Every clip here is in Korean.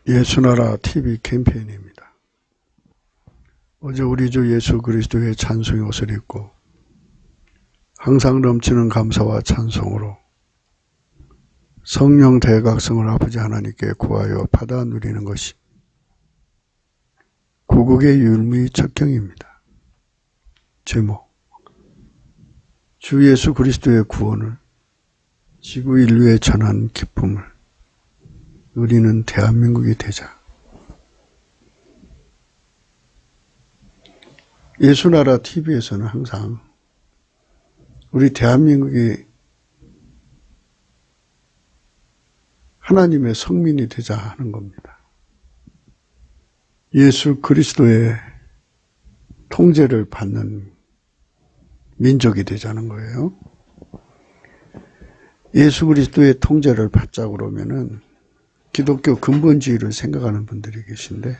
예수나라 TV 캠페인입니다. 어제 우리 주 예수 그리스도의 찬송의 옷을 입고 항상 넘치는 감사와 찬송으로 성령 대각성을 아버지 하나님께 구하여 받아 누리는 것이 구국의 율무의 첩경입니다. 제목: 주 예수 그리스도의 구원을 지구 인류에 전한 기쁨을 누리는 대한민국이 되자. 예수나라 TV에서는 항상 우리 대한민국이 하나님의 성민이 되자 하는 겁니다. 예수 그리스도의 통제를 받는 민족이 되자는 거예요. 예수 그리스도의 통제를 받자 그러면은 기독교 근본주의를 생각하는 분들이 계신데,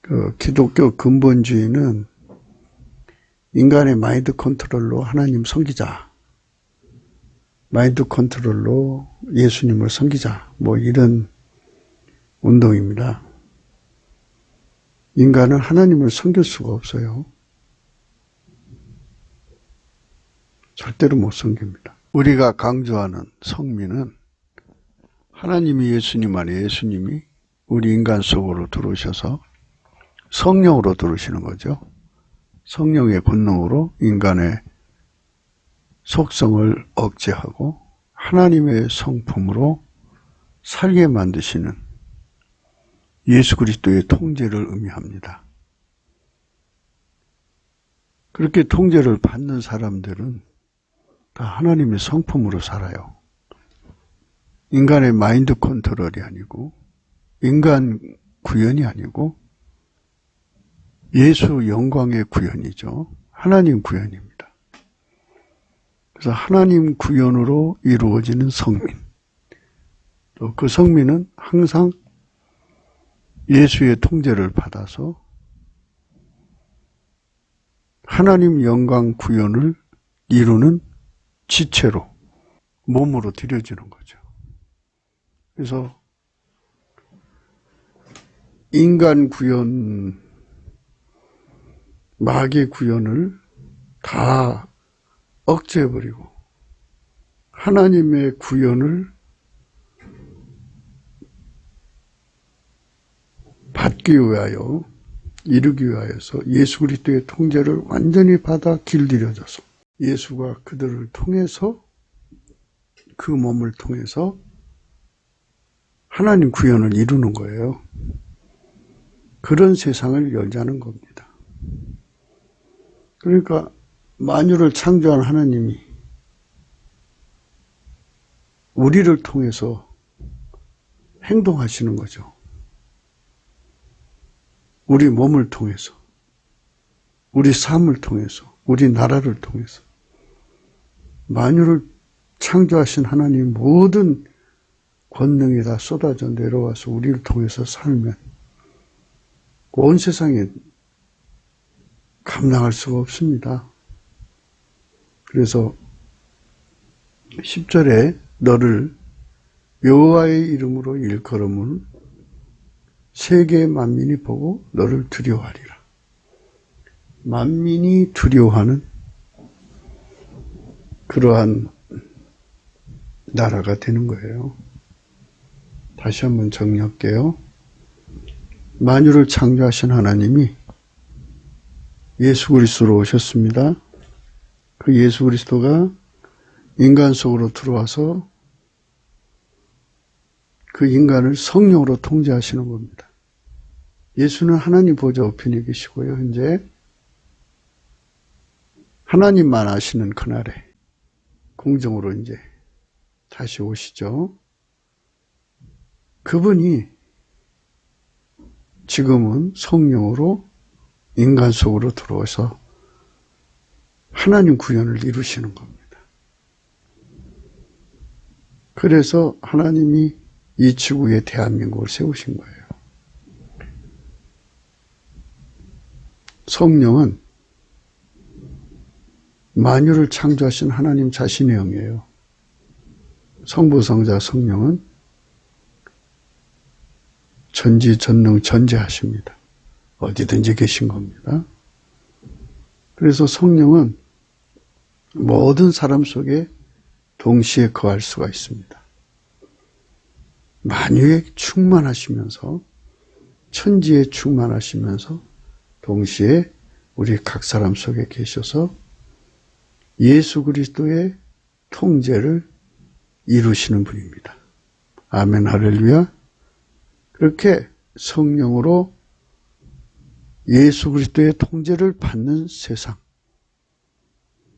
그 기독교 근본주의는 인간의 마인드 컨트롤로 하나님 섬기자, 마인드 컨트롤로 예수님을 섬기자, 뭐 이런 운동입니다. 인간은 하나님을 섬길 수가 없어요. 절대로 못 섬깁니다. 우리가 강조하는 성민은 하나님이 예수님 안에, 예수님이 우리 인간 속으로 들어오셔서 성령으로 들어오시는 거죠. 성령의 권능으로 인간의 속성을 억제하고 하나님의 성품으로 살게 만드시는 예수 그리스도의 통제를 의미합니다. 그렇게 통제를 받는 사람들은 다 하나님의 성품으로 살아요. 인간의 마인드 컨트롤이 아니고, 인간 구현이 아니고 예수 영광의 구현이죠. 하나님 구현입니다. 그래서 하나님 구현으로 이루어지는 성민, 또 그 성민은 항상 예수의 통제를 받아서 하나님 영광 구현을 이루는 지체로, 몸으로 들여지는 거죠. 그래서 인간 구현, 마귀 구현을 다 억제해버리고 하나님의 구현을 받기 위하여, 이루기 위하여서 예수 그리스도의 통제를 완전히 받아 길들여져서 예수가 그들을 통해서, 그 몸을 통해서 하나님 구현을 이루는 거예요. 그런 세상을 열자는 겁니다. 그러니까 만유를 창조한 하나님이 우리를 통해서 행동하시는 거죠. 우리 몸을 통해서, 우리 삶을 통해서, 우리 나라를 통해서. 만유를 창조하신 하나님 모든 권능이 다 쏟아져 내려와서 우리를 통해서 살면 온 세상에 감당할 수가 없습니다. 그래서 10절에 너를 여호와의 이름으로 일컬음을 세계 만민이 보고 너를 두려워하리라. 만민이 두려워하는 그러한 나라가 되는 거예요. 다시 한번 정리할게요. 만유를 창조하신 하나님이 예수 그리스도로 오셨습니다. 그 예수 그리스도가 인간 속으로 들어와서 그 인간을 성령으로 통제하시는 겁니다. 예수는 하나님 보좌 우편에 계시고요. 현재 하나님만 아시는 그날에 공정으로 이제 다시 오시죠. 그분이 지금은 성령으로 인간 속으로 들어와서 하나님 구현을 이루시는 겁니다. 그래서 하나님이 이 지구에 대한민국을 세우신 거예요. 성령은 만유를 창조하신 하나님 자신의 영이에요. 성부, 성자, 성령은 전지전능 전제하십니다. 어디든지 계신 겁니다. 그래서 성령은 모든 사람 속에 동시에 거할 수가 있습니다. 만유에 충만하시면서 천지에 충만하시면서 동시에 우리 각 사람 속에 계셔서 예수 그리스도의 통제를 이루시는 분입니다. 아멘 할렐루야. 그렇게 성령으로 예수 그리스도의 통제를 받는 세상,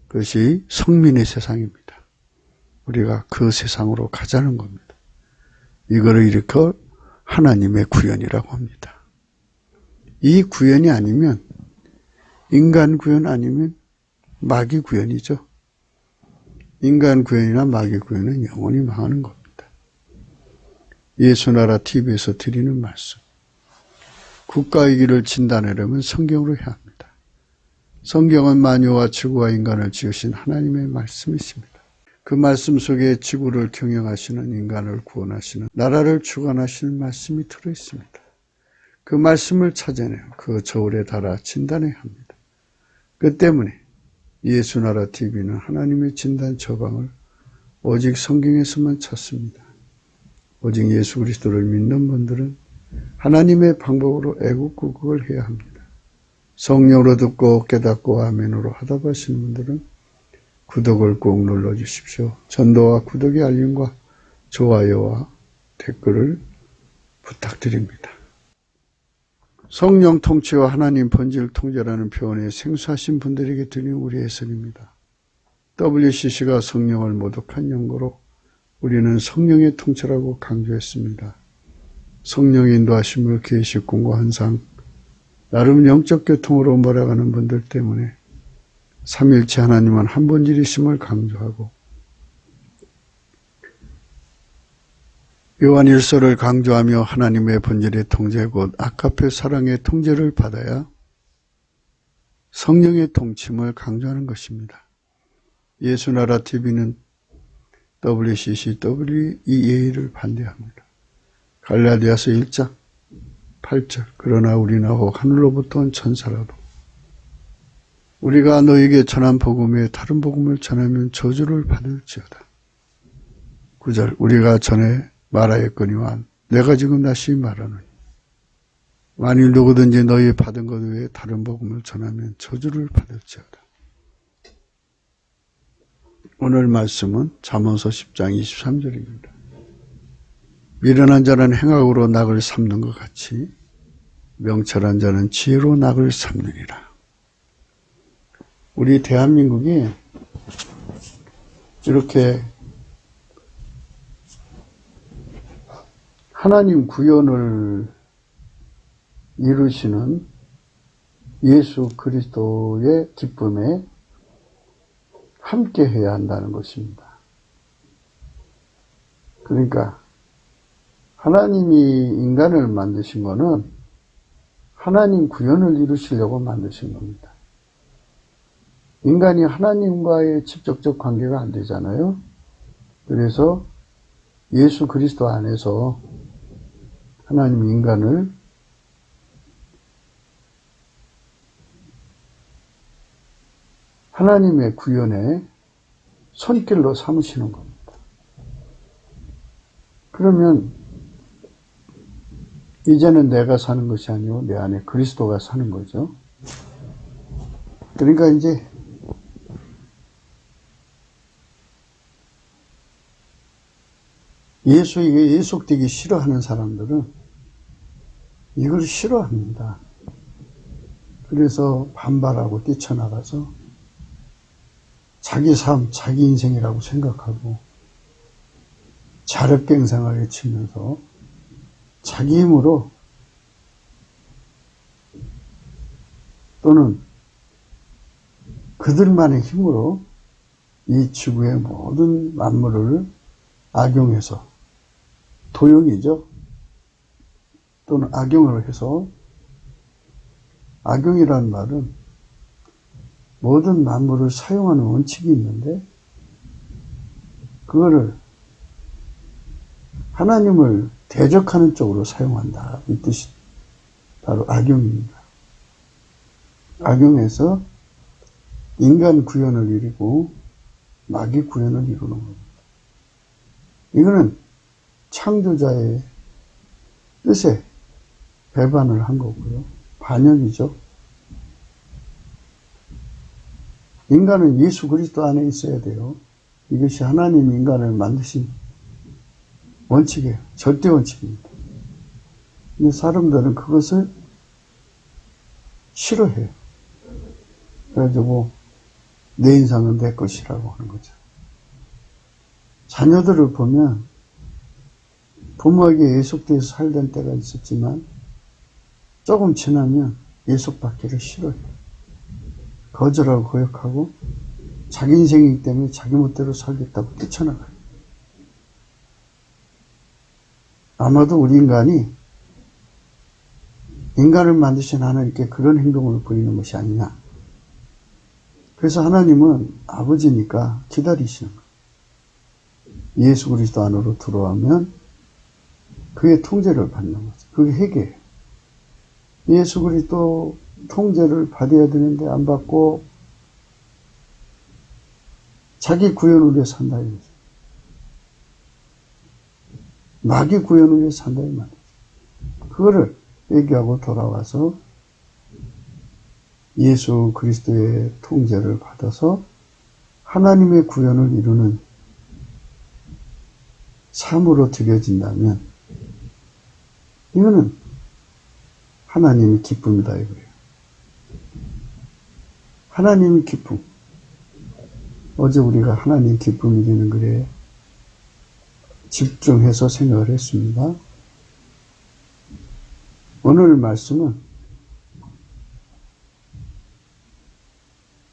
그것이 성민의 세상입니다. 우리가 그 세상으로 가자는 겁니다. 이거를 일으켜 하나님의 구현이라고 합니다. 이 구현이 아니면, 인간 구현 아니면 마귀 구현이죠. 인간 구현이나 마귀 구현은 영원히 망하는 겁니다. 예수나라 TV에서 드리는 말씀. 국가의 길을 진단하려면 성경으로 해야 합니다. 성경은 만유와 지구와 인간을 지으신 하나님의 말씀이십니다. 그 말씀 속에 지구를 경영하시는, 인간을 구원하시는, 나라를 주관하시는 말씀이 들어있습니다. 그 말씀을 찾아내어 그 저울에 달아 진단해야 합니다. 그 때문에 예수나라 TV는 하나님의 진단 처방을 오직 성경에서만 찾습니다. 오직 예수 그리스도를 믿는 분들은 하나님의 방법으로 애국구국을 해야 합니다. 성령으로 듣고 깨닫고 아멘으로 화답하시는 분들은 구독을 꼭 눌러주십시오. 전도와 구독의 알림과 좋아요와 댓글을 부탁드립니다. 성령 통치와 하나님 본질 통제라는 표현에 생소하신 분들에게 드리는 우리의 해석입니다. WCC가 성령을 모독한 연고로 우리는 성령의 통치라고 강조했습니다. 성령의 인도하심을 계시 공고 한상 나름 영적 교통으로 몰아가는 분들 때문에 삼일체 하나님은 한 본질이심을 강조하고 요한일서를 강조하며 하나님의 본질의 통제 곧 아카페 사랑의 통제를 받아야 성령의 통침을 강조하는 것입니다. 예수나라 TV는 WCC, WEA를 반대합니다. 갈라디아서 1장 8절 그러나 우리나 혹 하늘로부터 온 천사라도 우리가 너에게 전한 복음에 다른 복음을 전하면 저주를 받을지어다. 9절 우리가 전에 말하였거니와 내가 지금 다시 말하노니 만일 누구든지 너희 받은 것 외에 다른 복음을 전하면 저주를 받을지어다. 오늘 말씀은 잠언서 10장 23절입니다. 미련한 자는 행악으로 낙을 삼는 것 같이 명철한 자는 지혜로 낙을 삼느니라. 우리 대한민국이 이렇게 하나님 구현을 이루시는 예수 그리스도의 기쁨에 함께 해야 한다는 것입니다. 그러니까 하나님이 인간을 만드신 거는 하나님 구현을 이루시려고 만드신 겁니다. 인간이 하나님과의 직접적 관계가 안 되잖아요. 그래서 예수 그리스도 안에서 하나님 인간을 하나님의 구현의 손길로 삼으시는 겁니다. 그러면 이제는 내가 사는 것이 아니고 내 안에 그리스도가 사는 거죠. 그러니까 이제 예수에게 예속되기 싫어하는 사람들은 이걸 싫어합니다. 그래서 반발하고 뛰쳐나가서 자기 삶, 자기 인생이라고 생각하고 자력갱생을 외치면서 자기 힘으로 또는 그들만의 힘으로 이 지구의 모든 만물을 악용해서 도용이죠. 또는 악용을 해서 악용이라는 말은 모든 만물을 사용하는 원칙이 있는데 그거를 하나님을 대적하는 쪽으로 사용한다. 이 뜻이 바로 악용입니다. 악용해서 인간 구현을 이루고 마귀 구현을 이루는 겁니다. 이거는 창조자의 뜻에 배반을 한 거고요. 반역이죠. 인간은 예수 그리스도 안에 있어야 돼요. 이것이 하나님 인간을 만드신 원칙이에요. 절대 원칙입니다. 근데 사람들은 그것을 싫어해요. 그래가지고 내 인생은 내 것이라고 하는 거죠. 자녀들을 보면 부모에게 예속돼서 살던 때가 있었지만 조금 지나면 예속받기를 싫어해요. 거절하고 거역하고 자기 인생이기 때문에 자기 멋대로 살겠다고 뛰쳐나가요. 아마도 우리 인간이 인간을 만드신 하나님께 그런 행동을 보이는 것이 아니냐. 그래서 하나님은 아버지니까 기다리시는 거예요. 예수 그리스도 안으로 들어오면 그의 통제를 받는 거죠. 그게 회개예요. 예수 그리스도 통제를 받아야 되는데 안 받고 자기 구현을 위해 산다 이거죠. 마귀 구현을 위해 산다 이 말이죠. 그거를 얘기하고 돌아와서 예수 그리스도의 통제를 받아서 하나님의 구현을 이루는 삶으로 드려진다면 이거는 하나님의 기쁨이다 이거예요. 하나님의 기쁨. 어제 우리가 하나님 기쁨이 되는 글에 집중해서 생각을 했습니다. 오늘 말씀은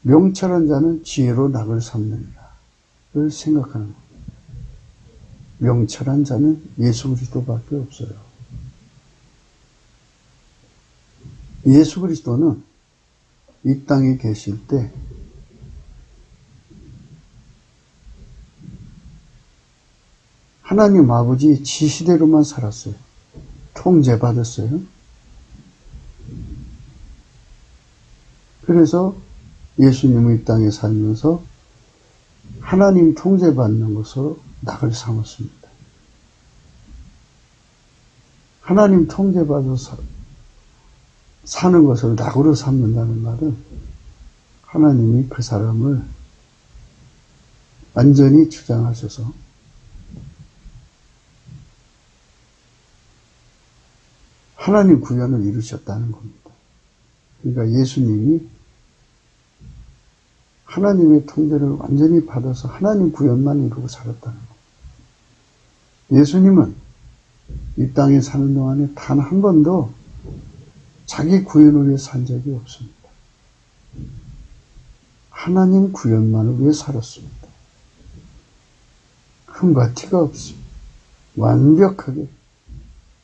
명철한 자는 지혜로 낙을 삼느니라를 생각하는 겁니다. 명철한 자는 예수 그리스도밖에 없어요. 예수 그리스도는 이 땅에 계실 때 하나님 아버지 지시대로만 살았어요. 통제받았어요. 그래서 예수님은 이 땅에 살면서 하나님 통제받는 것으로 낙을 삼았습니다. 하나님 통제받아서 사는 것을 낙으로 삼는다는 말은 하나님이 그 사람을 완전히 주장하셔서 하나님 구현을 이루셨다는 겁니다. 그러니까 예수님이 하나님의 통제를 완전히 받아서 하나님 구현만 이루고 살았다는 겁니다. 예수님은 이 땅에 사는 동안에 단 한 번도 자기 구현을 위해 산 적이 없습니다. 하나님 구현만을 위해 살았습니다. 흠과 티가 없습니다. 완벽하게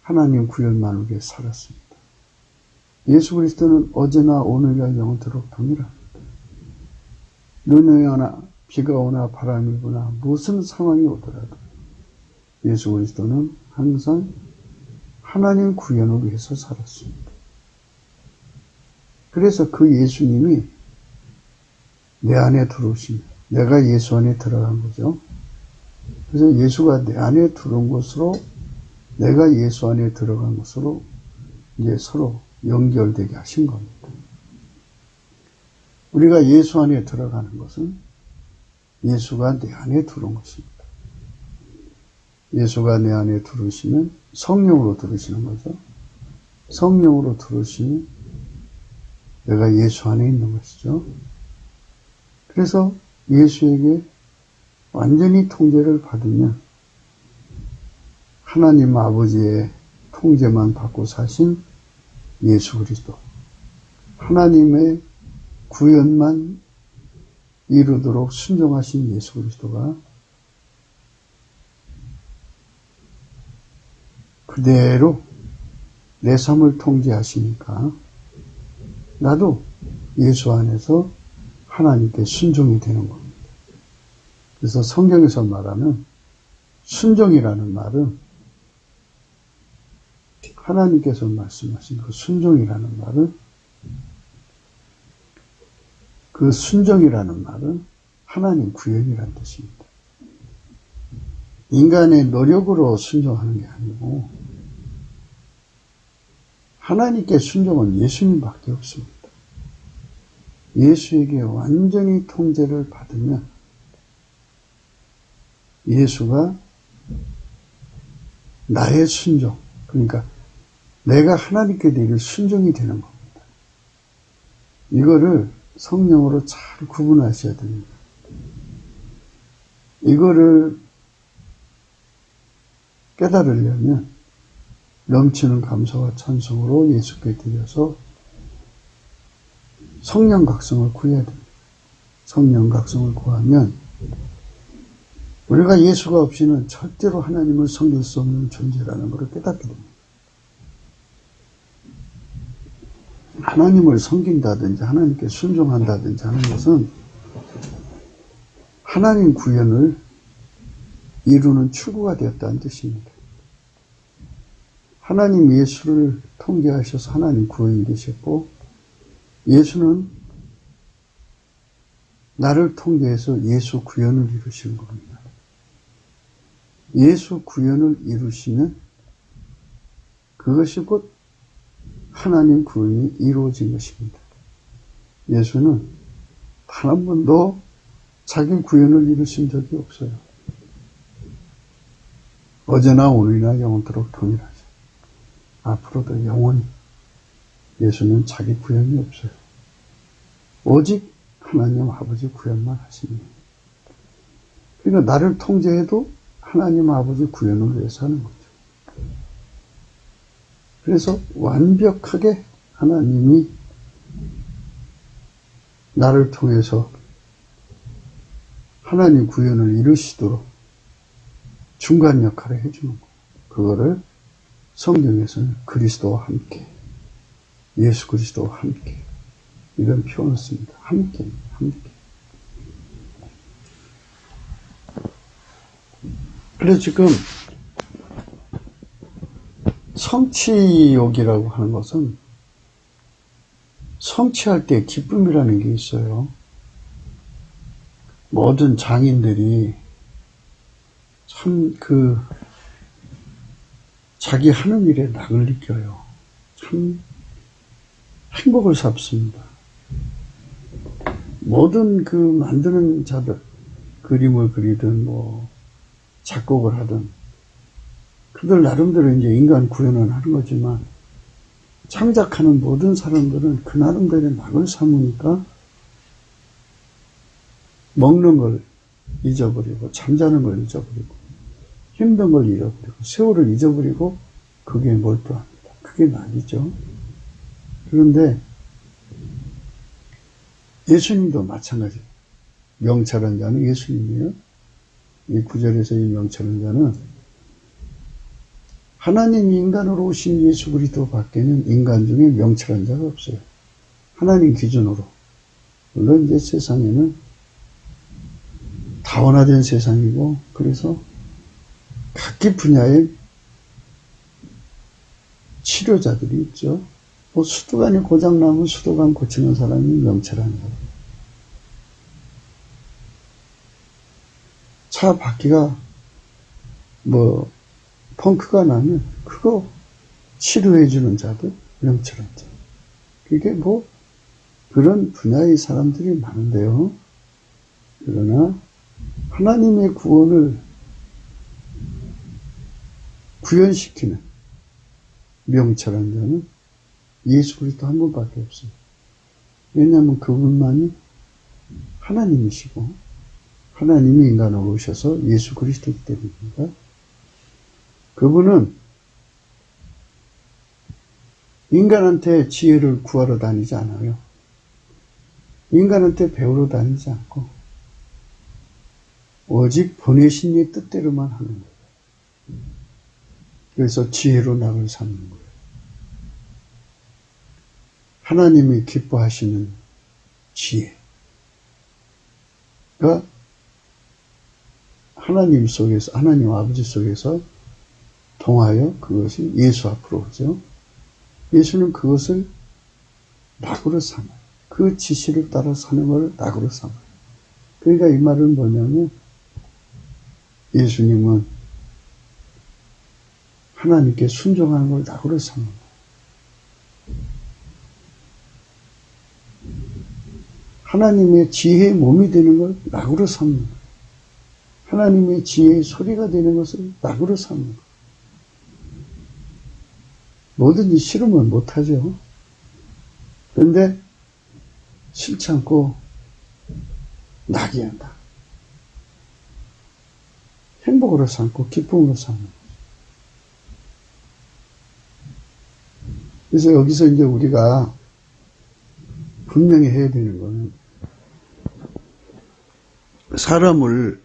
하나님 구현만을 위해 살았습니다. 예수 그리스도는 어제나 오늘과 영원토록 동일합니다. 눈이 오나 비가 오나 바람이 부나 무슨 상황이 오더라도 예수 그리스도는 항상 하나님 구현을 위해서 살았습니다. 그래서 그 예수님이 내 안에 들어오시면 내가 예수 안에 들어간 거죠. 그래서 예수가 내 안에 들어온 것으로 내가 예수 안에 들어간 것으로 이제 서로 연결되게 하신 겁니다. 우리가 예수 안에 들어가는 것은 예수가 내 안에 들어온 것입니다. 예수가 내 안에 들어오시면 성령으로 들어오시는 거죠. 성령으로 들어오시면 내가 예수 안에 있는 것이죠. 그래서 예수에게 완전히 통제를 받으면 하나님 아버지의 통제만 받고 사신 예수 그리스도, 하나님의 구현만 이루도록 순종하신 예수 그리스도가 그대로 내 삶을 통제하시니까 나도 예수 안에서 하나님께 순종이 되는 겁니다. 그래서 성경에서 말하는 순종이라는 말은 하나님께서 말씀하신 그 순종이라는 말은, 그 순종이라는 말은 하나님 구현이라는 뜻입니다. 인간의 노력으로 순종하는 게 아니고 하나님께 순종은 예수님밖에 없습니다. 예수에게 완전히 통제를 받으면 예수가 나의 순종, 그러니까 내가 하나님께 드릴 순종이 되는 겁니다. 이거를 성령으로 잘 구분하셔야 됩니다. 이거를 깨달으려면 넘치는 감사와 찬송으로 예수께 드려서 성령 각성을 구해야 됩니다. 성령 각성을 구하면 우리가 예수가 없이는 절대로 하나님을 섬길 수 없는 존재라는 것을 깨닫게 됩니다. 하나님을 섬긴다든지 하나님께 순종한다든지 하는 것은 하나님 구현을 이루는 출구가 되었다는 뜻입니다. 하나님 예수를 통제하셔서 하나님 구원이 되셨고, 예수는 나를 통제해서 예수 구현을 이루시는 겁니다. 예수 구현을 이루시면 그것이 곧 하나님 구원이 이루어진 것입니다. 예수는 단 한 번도 자기 구현을 이루신 적이 없어요. 어제나 오늘이나 영원토록 동일하죠. 앞으로도 영원히 예수는 자기 구현이 없어요. 오직 하나님 아버지 구현만 하십니다. 그러니까 나를 통제해도 하나님 아버지 구현을 위해서 하는 거죠. 그래서 완벽하게 하나님이 나를 통해서 하나님 구현을 이루시도록 중간 역할을 해주는 거예요. 그거를 성경에서는 그리스도와 함께, 예수 그리스도와 함께, 이런 표현을 씁니다. 함께. 그래서 지금 성취욕이라고 하는 것은 성취할 때 기쁨이라는 게 있어요. 모든 장인들이 참 자기 하는 일에 낙을 느껴요. 참 행복을 잡습니다. 모든 만드는 자들, 그림을 그리든 작곡을 하든 그들 나름대로 이제 인간 구현을 하는 거지만, 창작하는 모든 사람들은 그 나름대로 낙을 삼으니까 먹는 걸 잊어버리고, 잠자는 걸 잊어버리고, 힘든 걸 잃어버리고, 세월을 잊어버리고, 그게 몰두합니다. 그게 낙이죠. 그런데 예수님도 마찬가지예요. 명철한 자는 예수님이에요. 이 구절에서 이 명철한 자는 하나님 인간으로 오신 예수 그리스도 밖에는 인간 중에 명철한 자가 없어요. 하나님 기준으로. 물론 이제 세상에는 다원화된 세상이고, 그래서 각기 분야의 치료자들이 있죠. 수도관이 고장나면 수도관 고치는 사람이 명철한 거예요. 차 바퀴가 펑크가 나면 그거 치료해주는 자들, 명철한 자. 그게 그런 분야의 사람들이 많은데요. 그러나 하나님의 구원을 구현시키는 명철한 자는 예수 그리스도 한 분밖에 없습니다. 왜냐하면 그분만이 하나님이시고 하나님이 인간으로 오셔서 예수 그리스도이기 때문입니다. 그분은 인간한테 지혜를 구하러 다니지 않아요. 인간한테 배우러 다니지 않고 오직 보내신 이의 뜻대로만 하는 거예요. 그래서 지혜로 낙을 삼는 거예요. 하나님이 기뻐하시는 지혜가 하나님 속에서, 하나님 아버지 속에서 통하여 그것이 예수 앞으로 오죠. 예수는 그것을 낙으로 삼아요. 그 지시를 따라 사는 걸 낙으로 삼아요. 그러니까 이 말은 뭐냐면 예수님은 하나님께 순종하는 걸 낙으로 삼는 거예요. 하나님의 지혜의 몸이 되는 걸 낙으로 삼는 거예요. 하나님의 지혜의 소리가 되는 것을 낙으로 삼는 거예요. 뭐든지 싫으면 못하죠. 그런데 싫지 않고 낙이 한다. 행복으로 삼고 기쁨으로 삼는 거죠. 그래서 여기서 이제 우리가 분명히 해야 되는 거는 사람을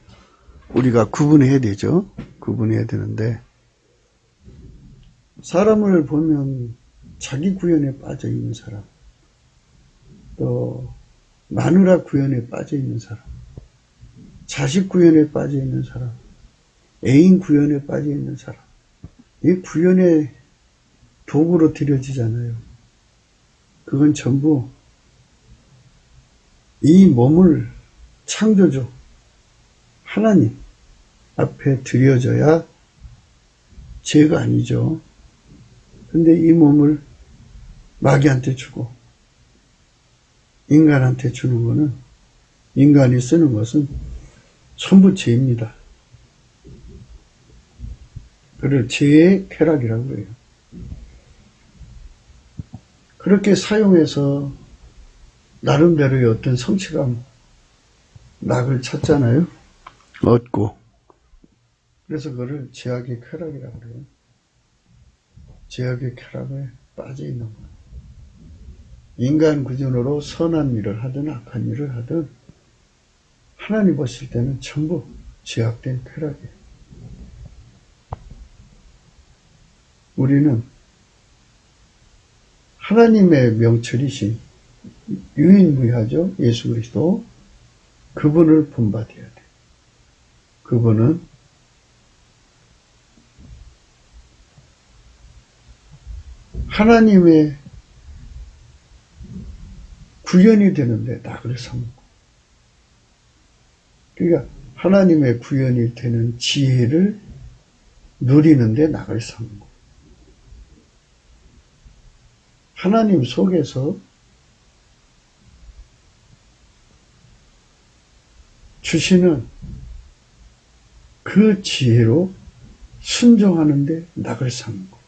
우리가 구분해야 되죠. 구분해야 되는데 사람을 보면 자기 구현에 빠져 있는 사람, 또 마누라 구현에 빠져 있는 사람, 자식 구현에 빠져 있는 사람, 애인 구현에 빠져 있는 사람, 이 구현의 도구로 들여지잖아요. 그건 전부 이 몸을 창조주 하나님 앞에 드려져야 죄가 아니죠. 근데 이 몸을 마귀한테 주고 인간한테 주는 거는, 인간이 쓰는 것은 전부 죄입니다. 그걸 죄의 쾌락이라고 해요. 그렇게 사용해서 나름대로의 어떤 성취감, 낙을 찾잖아요. 얻고. 그래서 그거를 죄악의 쾌락이라고 그래요. 죄악의 쾌락에 빠져 있는 거예요. 인간 구준으로 선한 일을 하든 악한 일을 하든 하나님 보실 때는 전부 죄악된 쾌락이에요. 우리는 하나님의 명철이신 유일무이하죠. 예수 그리스도. 그분을 본받아야 돼. 그분은 하나님의 구현이 되는데 낙을 삼고, 그러니까 하나님의 구현이 되는 지혜를 누리는데 낙을 삼고, 하나님 속에서 주시는 그 지혜로 순종하는데 낙을 삼고,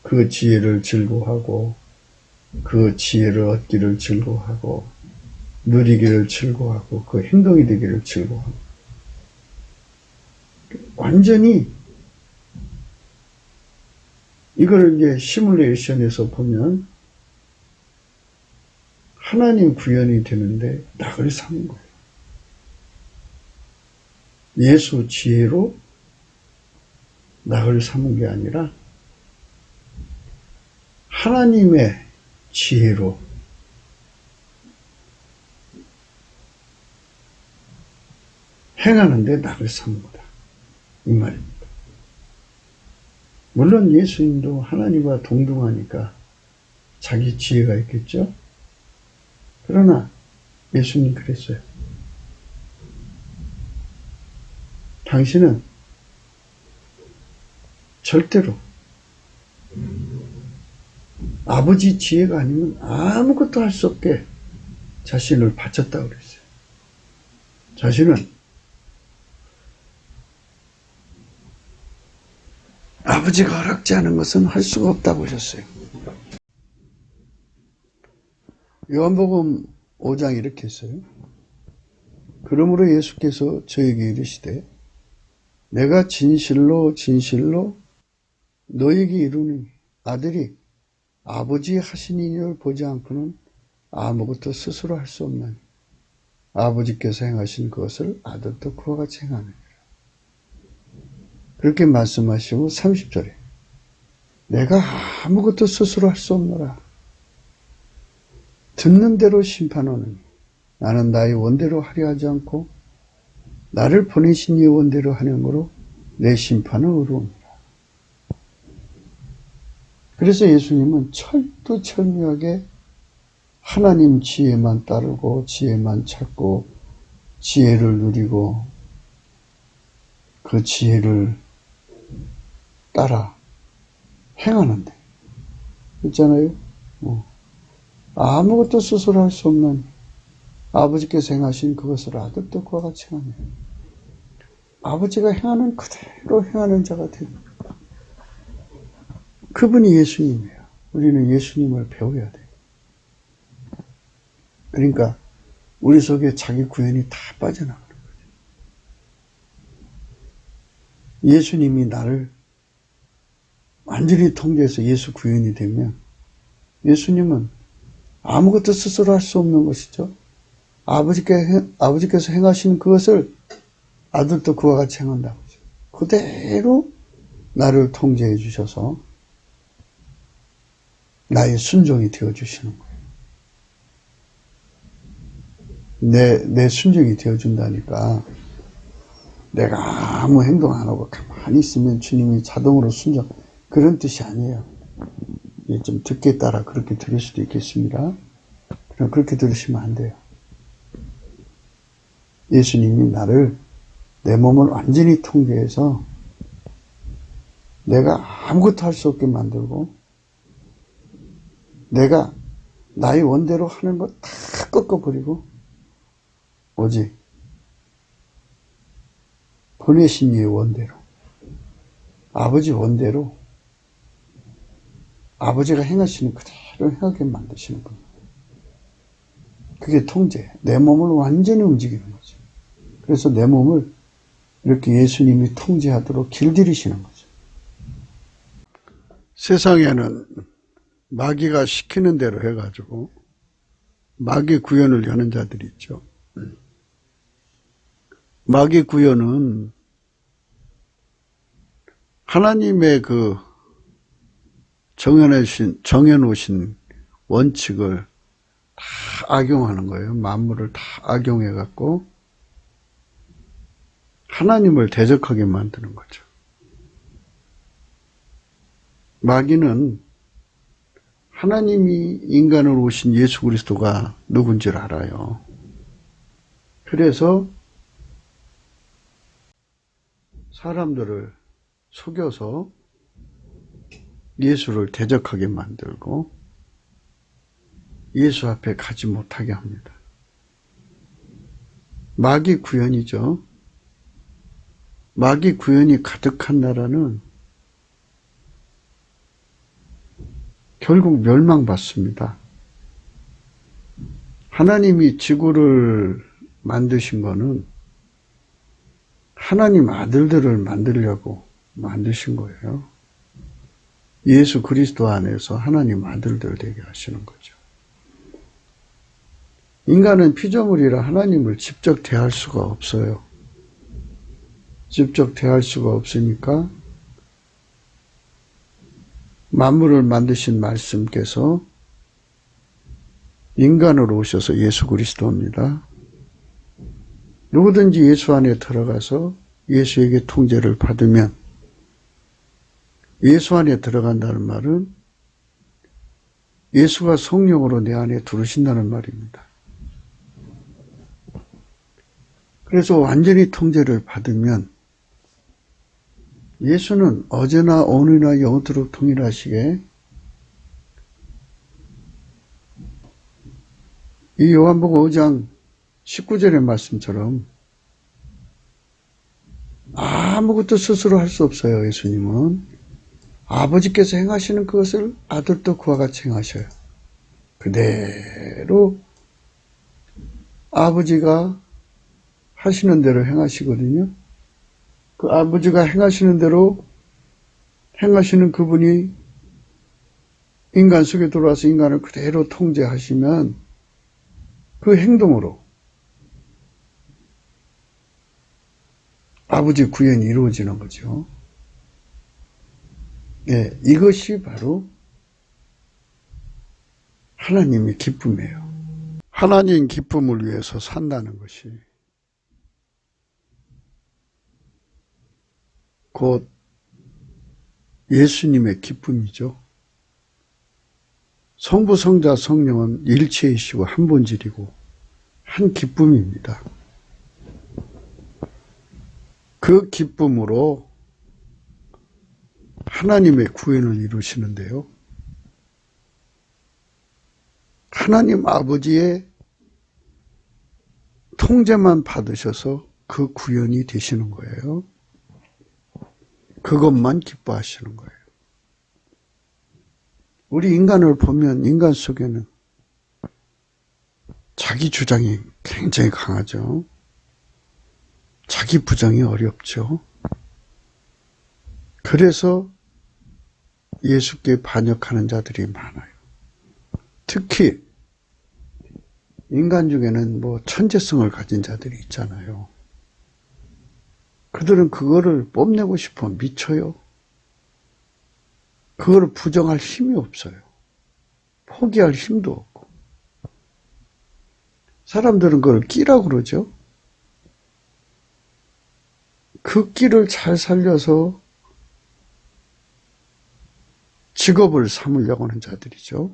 그 지혜를 즐거워하고, 그 지혜를 얻기를 즐거워하고, 누리기를 즐거워하고, 그 행동이 되기를 즐거워하고, 완전히 이걸 이제 시뮬레이션에서 보면 하나님 구현이 되는데 낙을 삼는 거예요. 예수 지혜로 낙을 삼은 게 아니라 하나님의 지혜로 행하는데 낙을 삼은 거다. 이 말입니다. 물론 예수님도 하나님과 동등하니까 자기 지혜가 있겠죠. 그러나 예수님 그랬어요. 당신은 절대로 아버지 지혜가 아니면 아무것도 할 수 없게 자신을 바쳤다고 그랬어요. 자신은 아버지가 허락지 않은 것은 할 수가 없다고 하셨어요. 요한복음 5장 이렇게 했어요. 그러므로 예수께서 저에게 이르시되 내가 진실로 진실로 너에게 이르니 아들이 아버지 하신 일을 보지 않고는 아무것도 스스로 할 수 없나니 아버지께서 행하신 그것을 아들도 그와 같이 행하느니라. 그렇게 말씀하시고 30절에 내가 아무것도 스스로 할 수 없노라. 듣는 대로 심판하느니 나는 나의 원대로 하려 하지 않고 나를 보내신 이의 원대로 하는 거로 내 심판은 의로우니라. 그래서 예수님은 철두철미하게 하나님 지혜만 따르고 지혜만 찾고 지혜를 누리고 그 지혜를 따라 행하는데 있잖아요. 아무것도 스스로 할 수 없는 아버지께서 행하신 그것을 아들도 그와 같이 하네. 아버지가 행하는 그대로 행하는 자가 되고 그분이 예수님이에요. 우리는 예수님을 배워야 돼요. 그러니까 우리 속에 자기 구현이 다 빠져나가는 거죠. 예수님이 나를 완전히 통제해서 예수 구현이 되면 예수님은 아무것도 스스로 할 수 없는 것이죠. 아버지께서 행하시는 그것을 아들도 그와 같이 행한다고 하죠. 그대로 나를 통제해 주셔서 나의 순종이 되어 주시는 거예요. 내 순종이 되어 준다니까 내가 아무 행동 안 하고 가만히 있으면 주님이 자동으로 순종, 그런 뜻이 아니에요. 좀 듣기에 따라 그렇게 들을 수도 있겠습니다. 그럼 그렇게 들으시면 안 돼요. 예수님이 나를, 내 몸을 완전히 통제해서 내가 아무것도 할 수 없게 만들고 내가 나의 원대로 하는 거 다 꺾어버리고 오직 보내신 이의 원대로, 아버지 원대로 아버지가 행하시는 그대로 행하게 만드시는 분. 그게 통제. 내 몸을 완전히 움직이는 거죠. 그래서 내 몸을 이렇게 예수님이 통제하도록 길들이시는 거죠. 세상에는 마귀가 시키는 대로 해가지고 마귀 구현을 여는 자들이 있죠. 마귀 구현은 하나님의 그 정해놓으신 원칙을 다 악용하는 거예요. 만물을 다 악용해갖고 하나님을 대적하게 만드는 거죠. 마귀는 하나님이 인간으로 오신 예수 그리스도가 누군지를 알아요. 그래서 사람들을 속여서 예수를 대적하게 만들고 예수 앞에 가지 못하게 합니다. 마귀 구현이죠. 마귀 구현이 가득한 나라는 결국 멸망받습니다. 하나님이 지구를 만드신 거는 하나님 아들들을 만들려고 만드신 거예요. 예수 그리스도 안에서 하나님 아들들 되게 하시는 거죠. 인간은 피조물이라 하나님을 직접 대할 수가 없어요. 직접 대할 수가 없으니까 만물을 만드신 말씀께서 인간으로 오셔서 예수 그리스도입니다. 누구든지 예수 안에 들어가서 예수에게 통제를 받으면, 예수 안에 들어간다는 말은 예수가 성령으로 내 안에 들어오신다는 말입니다. 그래서 완전히 통제를 받으면 예수는 어제나 오늘나 영원토록 동일하시게 이 요한복음 5장 19절의 말씀처럼 아무것도 스스로 할 수 없어요. 예수님은 아버지께서 행하시는 그것을 아들도 그와 같이 행하셔요. 그대로 아버지가 하시는 대로 행하시거든요. 그 아버지가 행하시는 대로 행하시는 그분이 인간 속에 들어와서 인간을 그대로 통제하시면 그 행동으로 아버지 구현이 이루어지는 거죠. 네, 이것이 바로 하나님의 기쁨이에요. 하나님 기쁨을 위해서 산다는 것이 곧 예수님의 기쁨이죠. 성부, 성자, 성령은 일체이시고 한 본질이고 한 기쁨입니다. 그 기쁨으로 하나님의 구원을 이루시는데요. 하나님 아버지의 통제만 받으셔서 그 구원이 되시는 거예요. 그것만 기뻐하시는 거예요. 우리 인간을 보면 인간 속에는 자기 주장이 굉장히 강하죠. 자기 부정이 어렵죠. 그래서 예수께 반역하는 자들이 많아요. 특히 인간 중에는 뭐 천재성을 가진 자들이 있잖아요. 그들은 그거를 뽐내고 싶어 미쳐요. 그거를 부정할 힘이 없어요. 포기할 힘도 없고. 사람들은 그걸 끼라고 그러죠. 그 끼를 잘 살려서 직업을 삼으려고 하는 자들이죠.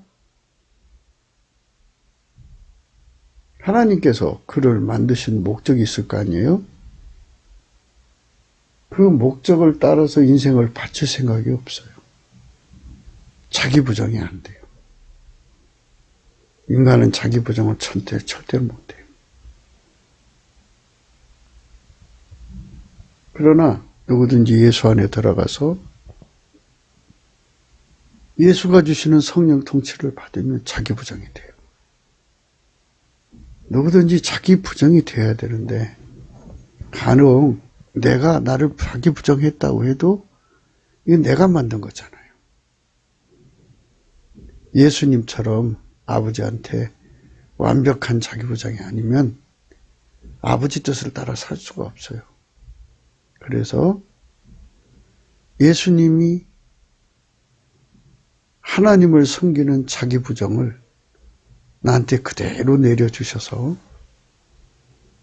하나님께서 그를 만드신 목적이 있을 거 아니에요? 그 목적을 따라서 인생을 바칠 생각이 없어요. 자기 부정이 안 돼요. 인간은 자기 부정을 절대로 못 해요. 그러나 누구든지 예수 안에 들어가서 예수가 주시는 성령 통치를 받으면 자기 부정이 돼요. 누구든지 자기 부정이 돼야 되는데 간혹 내가 나를 자기 부정했다고 해도 이건 내가 만든 거잖아요. 예수님처럼 아버지한테 완벽한 자기 부정이 아니면 아버지 뜻을 따라 살 수가 없어요. 그래서 예수님이 하나님을 섬기는 자기 부정을 나한테 그대로 내려주셔서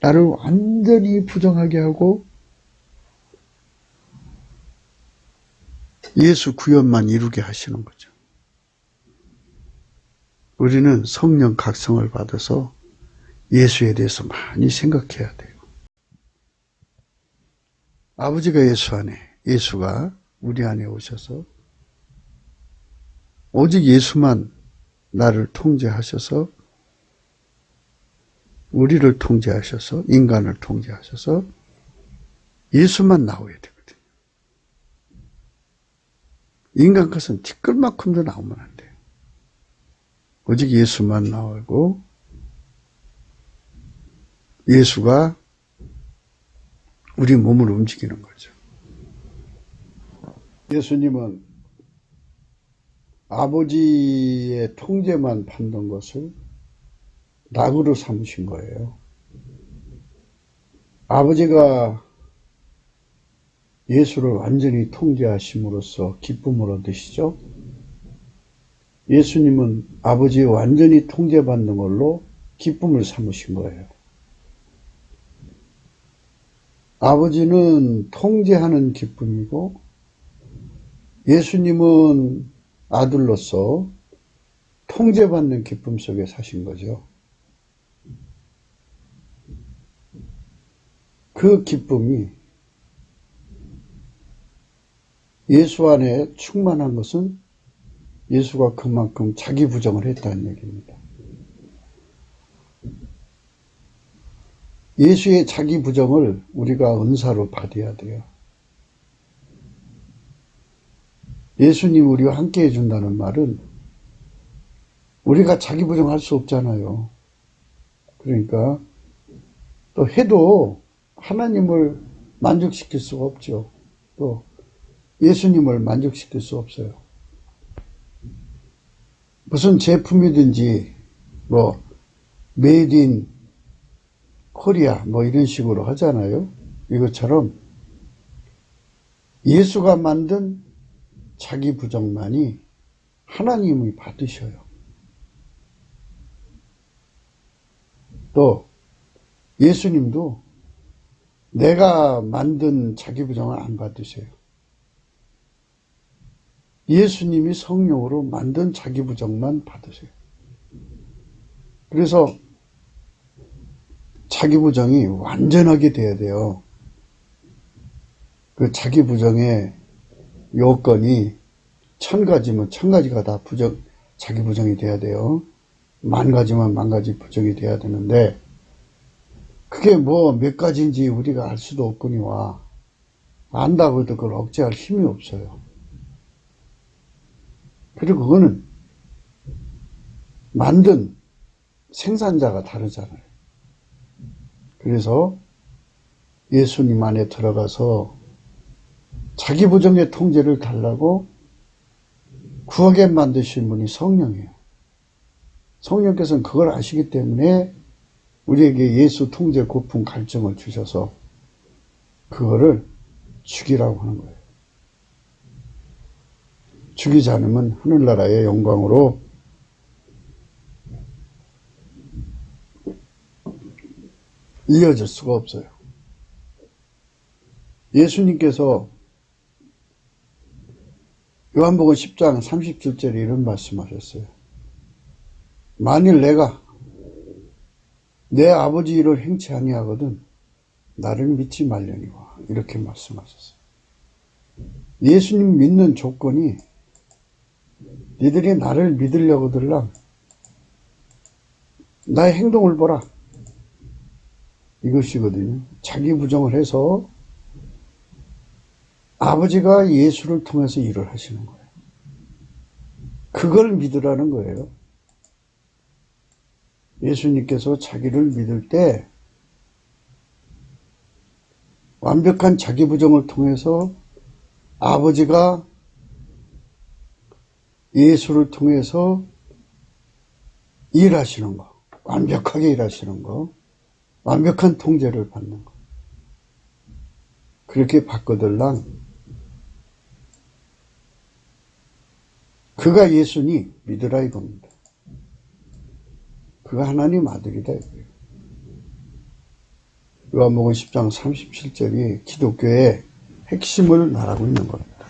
나를 완전히 부정하게 하고 예수 구원만 이루게 하시는 거죠. 우리는 성령 각성을 받아서 예수에 대해서 많이 생각해야 돼요. 아버지가 예수 안에, 예수가 우리 안에 오셔서 오직 예수만 나를 통제하셔서 우리를 통제하셔서 인간을 통제하셔서 예수만 나오야 되거든요. 인간 것은 티끌만큼도 나오면 안 돼요. 오직 예수만 나오고 예수가 우리 몸을 움직이는 거죠. 예수님은 아버지의 통제만 받는 것을 낙으로 삼으신 거예요. 아버지가 예수를 완전히 통제하심으로써 기쁨을 얻으시죠. 예수님은 아버지의 완전히 통제받는 걸로 기쁨을 삼으신 거예요. 아버지는 통제하는 기쁨이고 예수님은 아들로서 통제받는 기쁨 속에 사신 거죠. 그 기쁨이 예수 안에 충만한 것은 예수가 그만큼 자기 부정을 했다는 얘기입니다. 예수의 자기 부정을 우리가 은사로 받아야 돼요. 예수님 우리와 함께 해준다는 말은 우리가 자기 부정할 수 없잖아요. 그러니까 또 해도 하나님을 만족시킬 수가 없죠. 또 예수님을 만족시킬 수 없어요. 무슨 제품이든지 뭐 메이드 인 코리아 뭐 이런 식으로 하잖아요. 이것처럼 예수가 만든 자기 부정만이 하나님이 받으셔요. 또 예수님도 내가 만든 자기 부정을 안 받으세요. 예수님이 성령으로 만든 자기 부정만 받으세요. 그래서 자기 부정이 완전하게 돼야 돼요. 그 자기 부정의 요건이 1000가지면 1000가지가 다 자기 부정이 돼야 돼요. 10,000가지면 10,000가지 부정이 돼야 되는데, 그게 뭐 몇 가지인지 우리가 알 수도 없거니와, 안다고 해도 그걸 억제할 힘이 없어요. 그리고 그거는 만든 생산자가 다르잖아요. 그래서 예수님 안에 들어가서 자기 부정의 통제를 달라고 구하게 만드신 분이 성령이에요. 성령께서는 그걸 아시기 때문에 우리에게 예수 통제 고품 갈증을 주셔서 그거를 죽이라고 하는 거예요. 죽이지 않으면 하늘나라의 영광으로 이어질 수가 없어요. 예수님께서 요한복음 10장 37절에 이런 말씀하셨어요. 만일 내가 내 아버지 일을 행치 아니하거든 나를 믿지 말려니와, 이렇게 말씀하셨어요. 예수님 믿는 조건이 니들이 나를 믿으려거들랑 나의 행동을 보라, 이것이거든요. 자기 부정을 해서 아버지가 예수를 통해서 일을 하시는 거예요. 그걸 믿으라는 거예요. 예수님께서 자기를 믿을 때 완벽한 자기 부정을 통해서 아버지가 예수를 통해서 일하시는 거, 완벽하게 일하시는 거, 완벽한 통제를 받는 거, 그렇게 받거들랑 그가 예수니 믿으라 이겁니다. 그가 하나님 아들이다 이거예요. 요한복음 10장 37절이 기독교의 핵심을 말하고 있는 겁니다.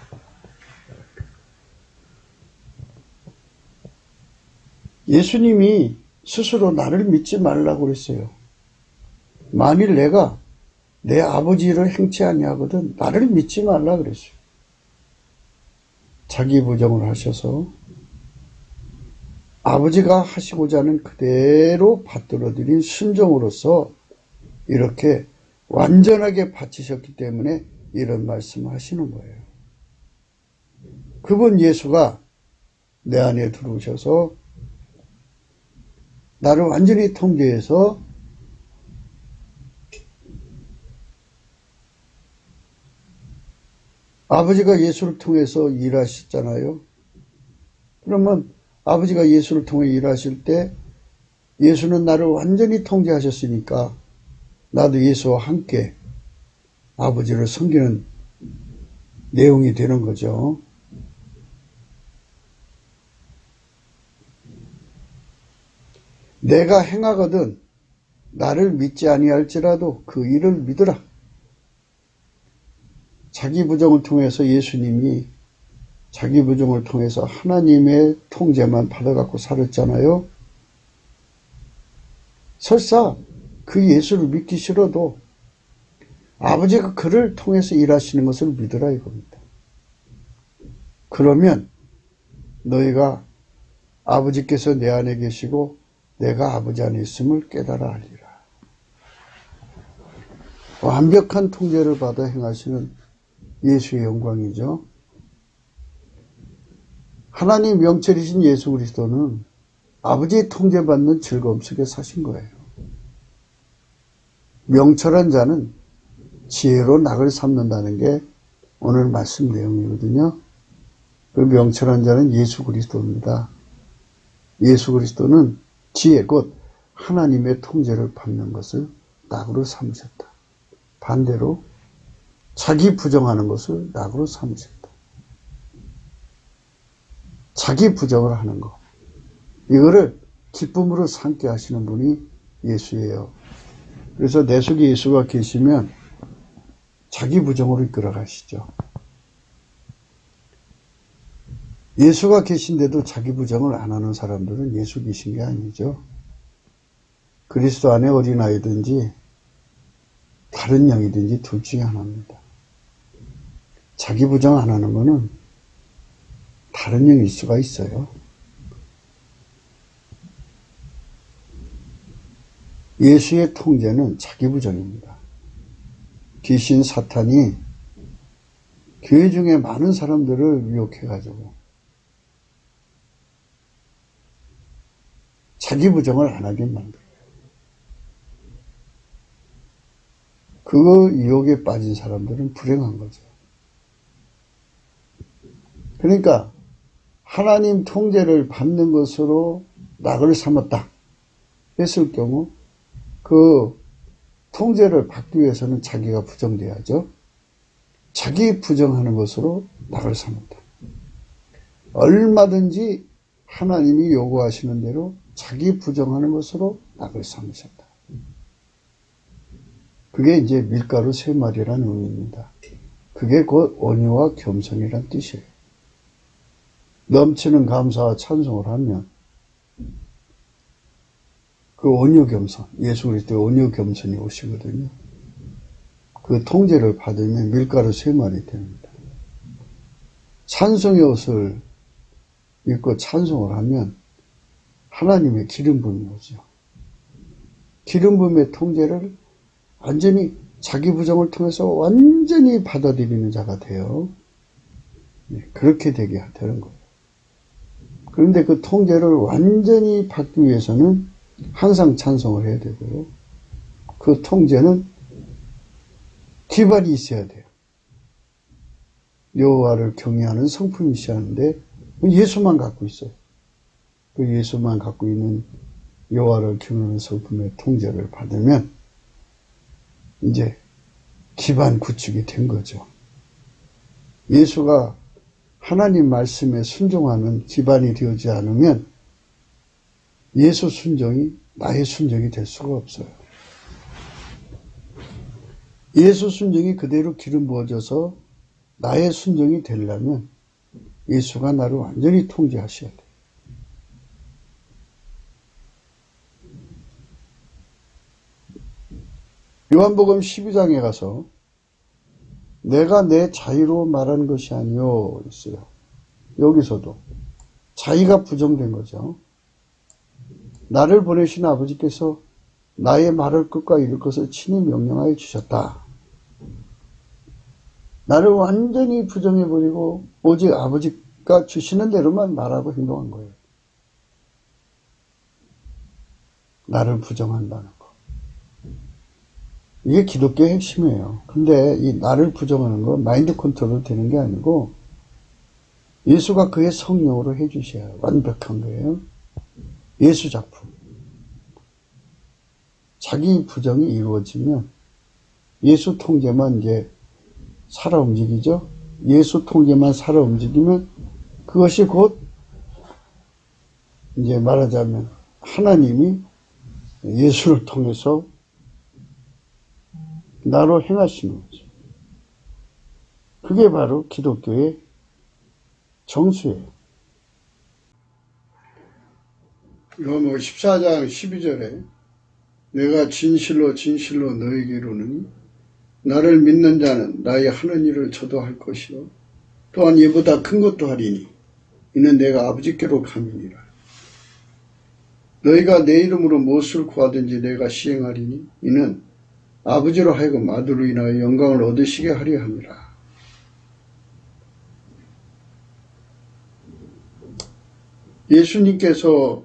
예수님이 스스로 나를 믿지 말라고 그랬어요. 만일 내가 내 아버지 일을 행치 아니하거든 나를 믿지 말라 그랬어요. 자기 부정을 하셔서 아버지가 하시고자 하는 그대로 받들어들인 순종으로서 이렇게 완전하게 바치셨기 때문에 이런 말씀을 하시는 거예요. 그분 예수가 내 안에 들어오셔서 나를 완전히 통제해서 아버지가 예수를 통해서 일하셨잖아요. 그러면 아버지가 예수를 통해 일하실 때 예수는 나를 완전히 통제하셨으니까 나도 예수와 함께 아버지를 섬기는 내용이 되는 거죠. 내가 행하거든 나를 믿지 아니할지라도 그 일을 믿으라. 자기 부정을 통해서 예수님이 자기 부정을 통해서 하나님의 통제만 받아갖고 살았잖아요. 설사 그 예수를 믿기 싫어도 아버지가 그를 통해서 일하시는 것을 믿으라 이겁니다. 그러면 너희가 아버지께서 내 안에 계시고 내가 아버지 안에 있음을 깨달아 알리라. 완벽한 통제를 받아 행하시는 예수의 영광이죠. 하나님 명철이신 예수 그리스도는 아버지의 통제받는 즐거움 속에 사신 거예요. 명철한 자는 지혜로 낙을 삼는다는 게 오늘 말씀 내용이거든요. 그 명철한 자는 예수 그리스도입니다. 예수 그리스도는 지혜 곧 하나님의 통제를 받는 것을 낙으로 삼으셨다. 반대로 자기 부정하는 것을 낙으로 삼으셨다. 자기 부정을 하는 것, 이거를 기쁨으로 삼게 하시는 분이 예수예요. 그래서 내 속에 예수가 계시면 자기 부정으로 이끌어 가시죠. 예수가 계신데도 자기 부정을 안 하는 사람들은 예수 계신 게 아니죠. 그리스도 안에 어린아이든지 다른 영이든지 둘 중에 하나입니다. 자기 부정 안 하는 거는 다른 영일 수가 있어요. 예수의 통제는 자기 부정입니다. 귀신 사탄이 교회 중에 많은 사람들을 유혹해가지고 자기 부정을 안 하게 만들어요. 그 유혹에 빠진 사람들은 불행한 거죠. 그러니까 하나님 통제를 받는 것으로 낙을 삼았다 했을 경우 그 통제를 받기 위해서는 자기가 부정돼야죠. 자기 부정하는 것으로 낙을 삼았다. 얼마든지 하나님이 요구하시는 대로 자기 부정하는 것으로 낙을 삼으셨다. 그게 이제 밀가루 3마리라는 의미입니다. 그게 곧 온유와 겸손이란 뜻이에요. 넘치는 감사와 찬송을 하면 그 온유 겸손, 예수 그리스도의 온유 겸손이 오시거든요. 그 통제를 받으면 밀가루 3마리 됩니다. 찬송의 옷을 입고 찬송을 하면 하나님의 기름 부음이 오죠. 기름 부음의 통제를 완전히 자기 부정을 통해서 완전히 받아들이는 자가 돼요. 그렇게 되게 되는 거예요. 그런데 그 통제를 완전히 받기 위해서는 항상 찬송을 해야 되고요. 그 통제는 기반이 있어야 돼요. 여호와를 경외하는 성품이 있어야 하는데 예수만 갖고 있어요. 그 예수만 갖고 있는 여호와를 경외하는 성품의 통제를 받으면 이제 기반 구축이 된 거죠. 예수가 하나님 말씀에 순종하는 기반이 되지 않으면 예수 순종이 나의 순종이 될 수가 없어요. 예수 순종이 그대로 기름 부어져서 나의 순종이 되려면 예수가 나를 완전히 통제하셔야 돼요. 요한복음 12장에 가서 내가 내 자의로 말한 것이 아니요 있어요. 여기서도 자의가 부정된 거죠. 나를 보내신 아버지께서 나의 말을 끝과 이룰 것을 친히 명령하여 주셨다. 나를 완전히 부정해버리고 오직 아버지가 주시는 대로만 말하고 행동한 거예요. 나를 부정한다는 거. 이게 기독교의 핵심이에요. 근데 이 나를 부정하는 건 마인드 컨트롤 되는 게 아니고 예수가 그의 성령으로 해주셔야 완벽한 거예요. 예수 작품. 자기 부정이 이루어지면 예수 통제만 이제 살아 움직이죠. 예수 통제만 살아 움직이면 그것이 곧 이제 말하자면 하나님이 예수를 통해서 나로 행하시는 거죠. 그게 바로 기독교의 정수예요. 요한복음 14장 12절에 내가 진실로 진실로 너에게 이르노니 나를 믿는 자는 나의 하는 일을 저도 할 것이요 또한 이보다 큰 것도 하리니 이는 내가 아버지께로 감이니라. 너희가 내 이름으로 무엇을 구하든지 내가 시행하리니 이는 아버지로 하여금 아들로 인하여 영광을 얻으시게 하려 함이라. 예수님께서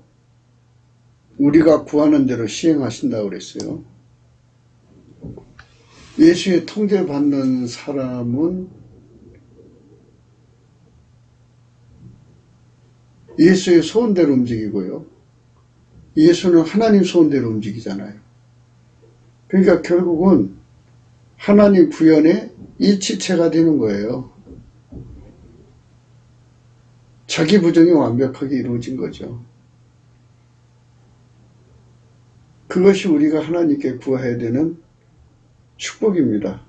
우리가 구하는 대로 시행하신다고 그랬어요. 예수의 통제받는 사람은 예수의 소원대로 움직이고요. 예수는 하나님 소원대로 움직이잖아요. 그러니까 결국은 하나님 구현의 일치체가 되는 거예요. 자기 부정이 완벽하게 이루어진 거죠. 그것이 우리가 하나님께 구해야 되는 축복입니다.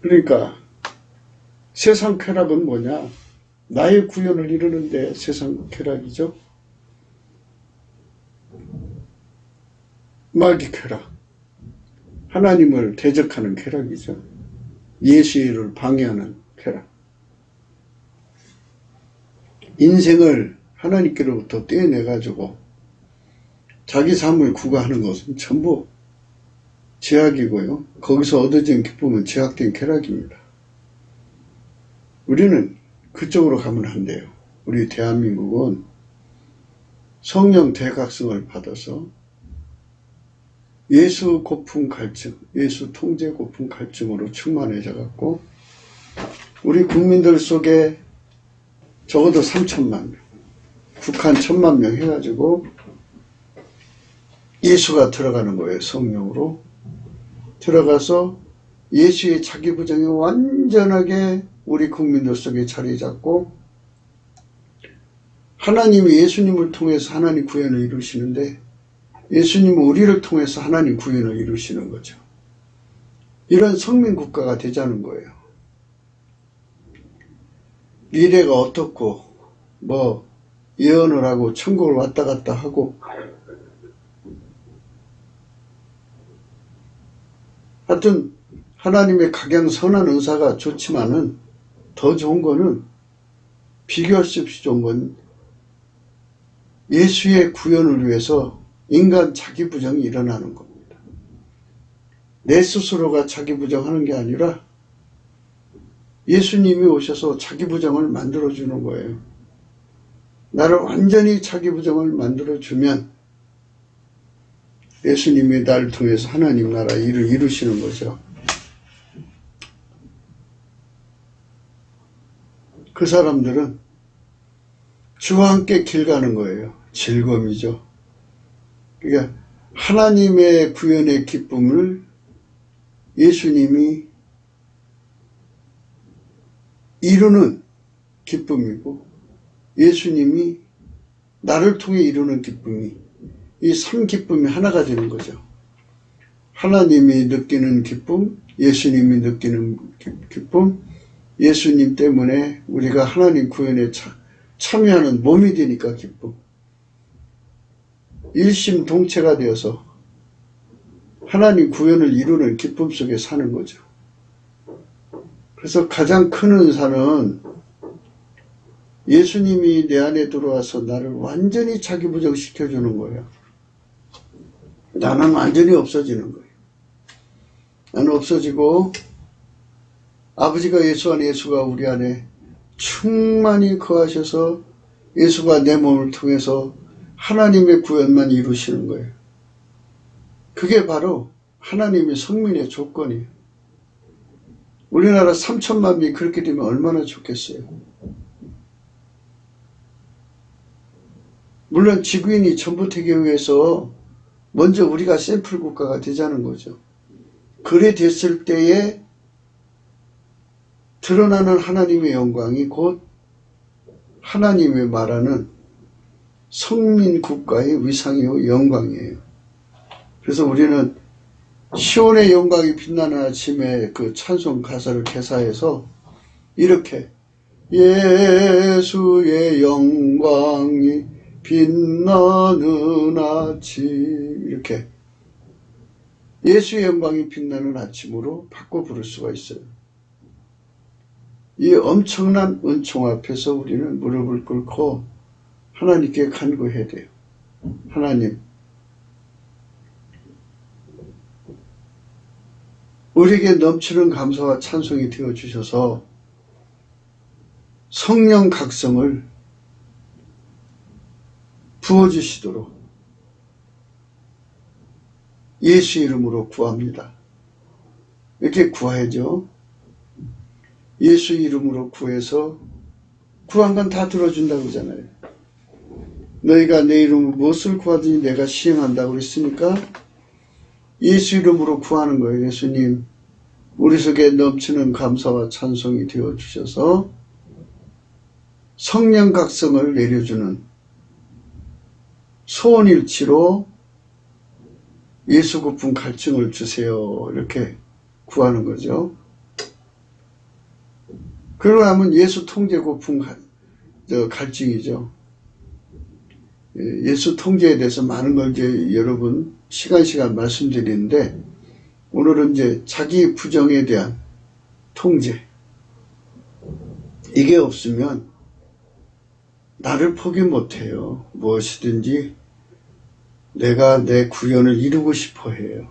그러니까 세상 쾌락은 뭐냐? 나의 구원을 이루는데 세상 쾌락이죠. 마귀 쾌락. 하나님을 대적하는 쾌락이죠. 예수의 일을 방해하는 쾌락. 인생을 하나님께로부터 떼어내가지고 자기 삶을 구가하는 것은 전부 제약이고요. 거기서 얻어진 기쁨은 제약된 쾌락입니다. 우리는 그쪽으로 가면 안 돼요. 우리 대한민국은 성령 대각성을 받아서 예수 고품 갈증, 예수 통제 고품 갈증으로 충만해져 갖고 우리 국민들 속에 적어도 3천만 명, 북한 1,000만 명 해가지고 예수가 들어가는 거예요. 성령으로 들어가서 예수의 자기 부정이 완전하게 우리 국민들 속에 자리 잡고 하나님이 예수님을 통해서 하나님 구원을 이루시는데 예수님은 우리를 통해서 하나님 구원을 이루시는 거죠. 이런 성민국가가 되자는 거예요. 미래가 어떻고 뭐 예언을 하고 천국을 왔다 갔다 하고 하여튼 하나님의 각양 선한 은사가 좋지만은 더 좋은 거는 비교할 수 없이 좋은 건 예수의 구원을 위해서 인간 자기 부정이 일어나는 겁니다. 내 스스로가 자기 부정하는 게 아니라 예수님이 오셔서 자기 부정을 만들어주는 거예요. 나를 완전히 자기 부정을 만들어주면 예수님이 나를 통해서 하나님 나라 일을 이루시는 거죠. 그 사람들은 주와 함께 길 가는 거예요. 즐거움이죠. 그러니까 하나님의 구원의 기쁨을 예수님이 이루는 기쁨이고 예수님이 나를 통해 이루는 기쁨이 이 3기쁨이 하나가 되는 거죠. 하나님이 느끼는 기쁨, 예수님이 느끼는 기쁨, 예수님 때문에 우리가 하나님 구원에 참여하는 몸이 되니까 기쁨. 일심동체가 되어서 하나님 구원을 이루는 기쁨 속에 사는 거죠. 그래서 가장 큰 은사는 예수님이 내 안에 들어와서 나를 완전히 자기 부정시켜주는 거예요. 나는 완전히 없어지는 거예요. 나는 없어지고 아버지가 예수 안에 예수가 우리 안에 충만히 거하셔서 예수가 내 몸을 통해서 하나님의 구원만 이루시는 거예요. 그게 바로 하나님의 성민의 조건이에요. 우리나라 3천만 명이 그렇게 되면 얼마나 좋겠어요. 물론 지구인이 전부 되기 위해서 먼저 우리가 샘플 국가가 되자는 거죠. 그래 됐을 때에 드러나는 하나님의 영광이 곧 하나님의 말하는 성민 국가의 위상이요 영광이에요. 그래서 우리는 시온의 영광이 빛나는 아침에 그 찬송 가사를 개사해서 이렇게 예수의 영광이 빛나는 아침 이렇게 예수의 영광이 빛나는 아침으로 바꿔 부를 수가 있어요. 이 엄청난 은총 앞에서 우리는 무릎을 꿇고 하나님께 간구해야 돼요. 하나님, 우리에게 넘치는 감사와 찬송이 되어주셔서 성령 각성을 부어주시도록 예수 이름으로 구합니다. 이렇게 구하야죠. 예수 이름으로 구해서 구한 건 다 들어준다고 그러잖아요. 너희가 내 이름으로 무엇을 구하든지 내가 시행한다고 그랬으니까 예수 이름으로 구하는 거예요. 예수님, 우리 속에 넘치는 감사와 찬송이 되어주셔서 성령 각성을 내려주는 소원일치로 예수 고품 갈증을 주세요. 이렇게 구하는 거죠. 그러고 나면 예수 통제 고품 갈증이죠. 예수 통제에 대해서 많은 걸 이제 여러분 시간 말씀드리는데, 오늘은 이제 자기 부정에 대한 통제. 이게 없으면 나를 포기 못해요. 무엇이든지 내가 내 구현을 이루고 싶어 해요.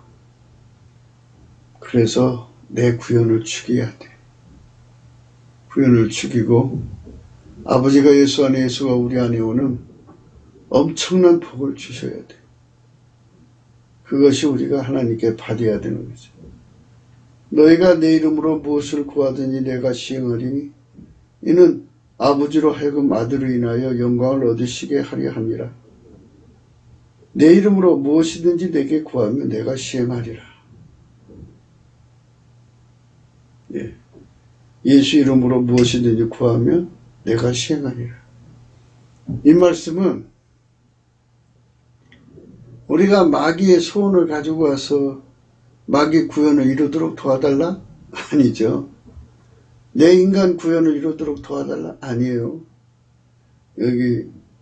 그래서 내 구현을 죽여야 돼. 구현을 죽이고 아버지가 예수 안에, 예수가 우리 안에 오는 엄청난 복을 주셔야 돼. 그것이 우리가 하나님께 받아야 되는 거죠. 너희가 내 이름으로 무엇을 구하든지 내가 시행하리니 이는 아버지로 하여금 아들로 인하여 영광을 얻으시게 하려 함이라. 내 이름으로 무엇이든지 내게 구하면 내가 시행하리라. 예. 예수 이름으로 무엇이든지 구하면 내가 시행하리라. 이 말씀은 우리가 마귀의 소원을 가지고 와서 마귀 구현을 이루도록 도와달라? 아니죠. 내 인간 구현을 이루도록 도와달라? 아니에요.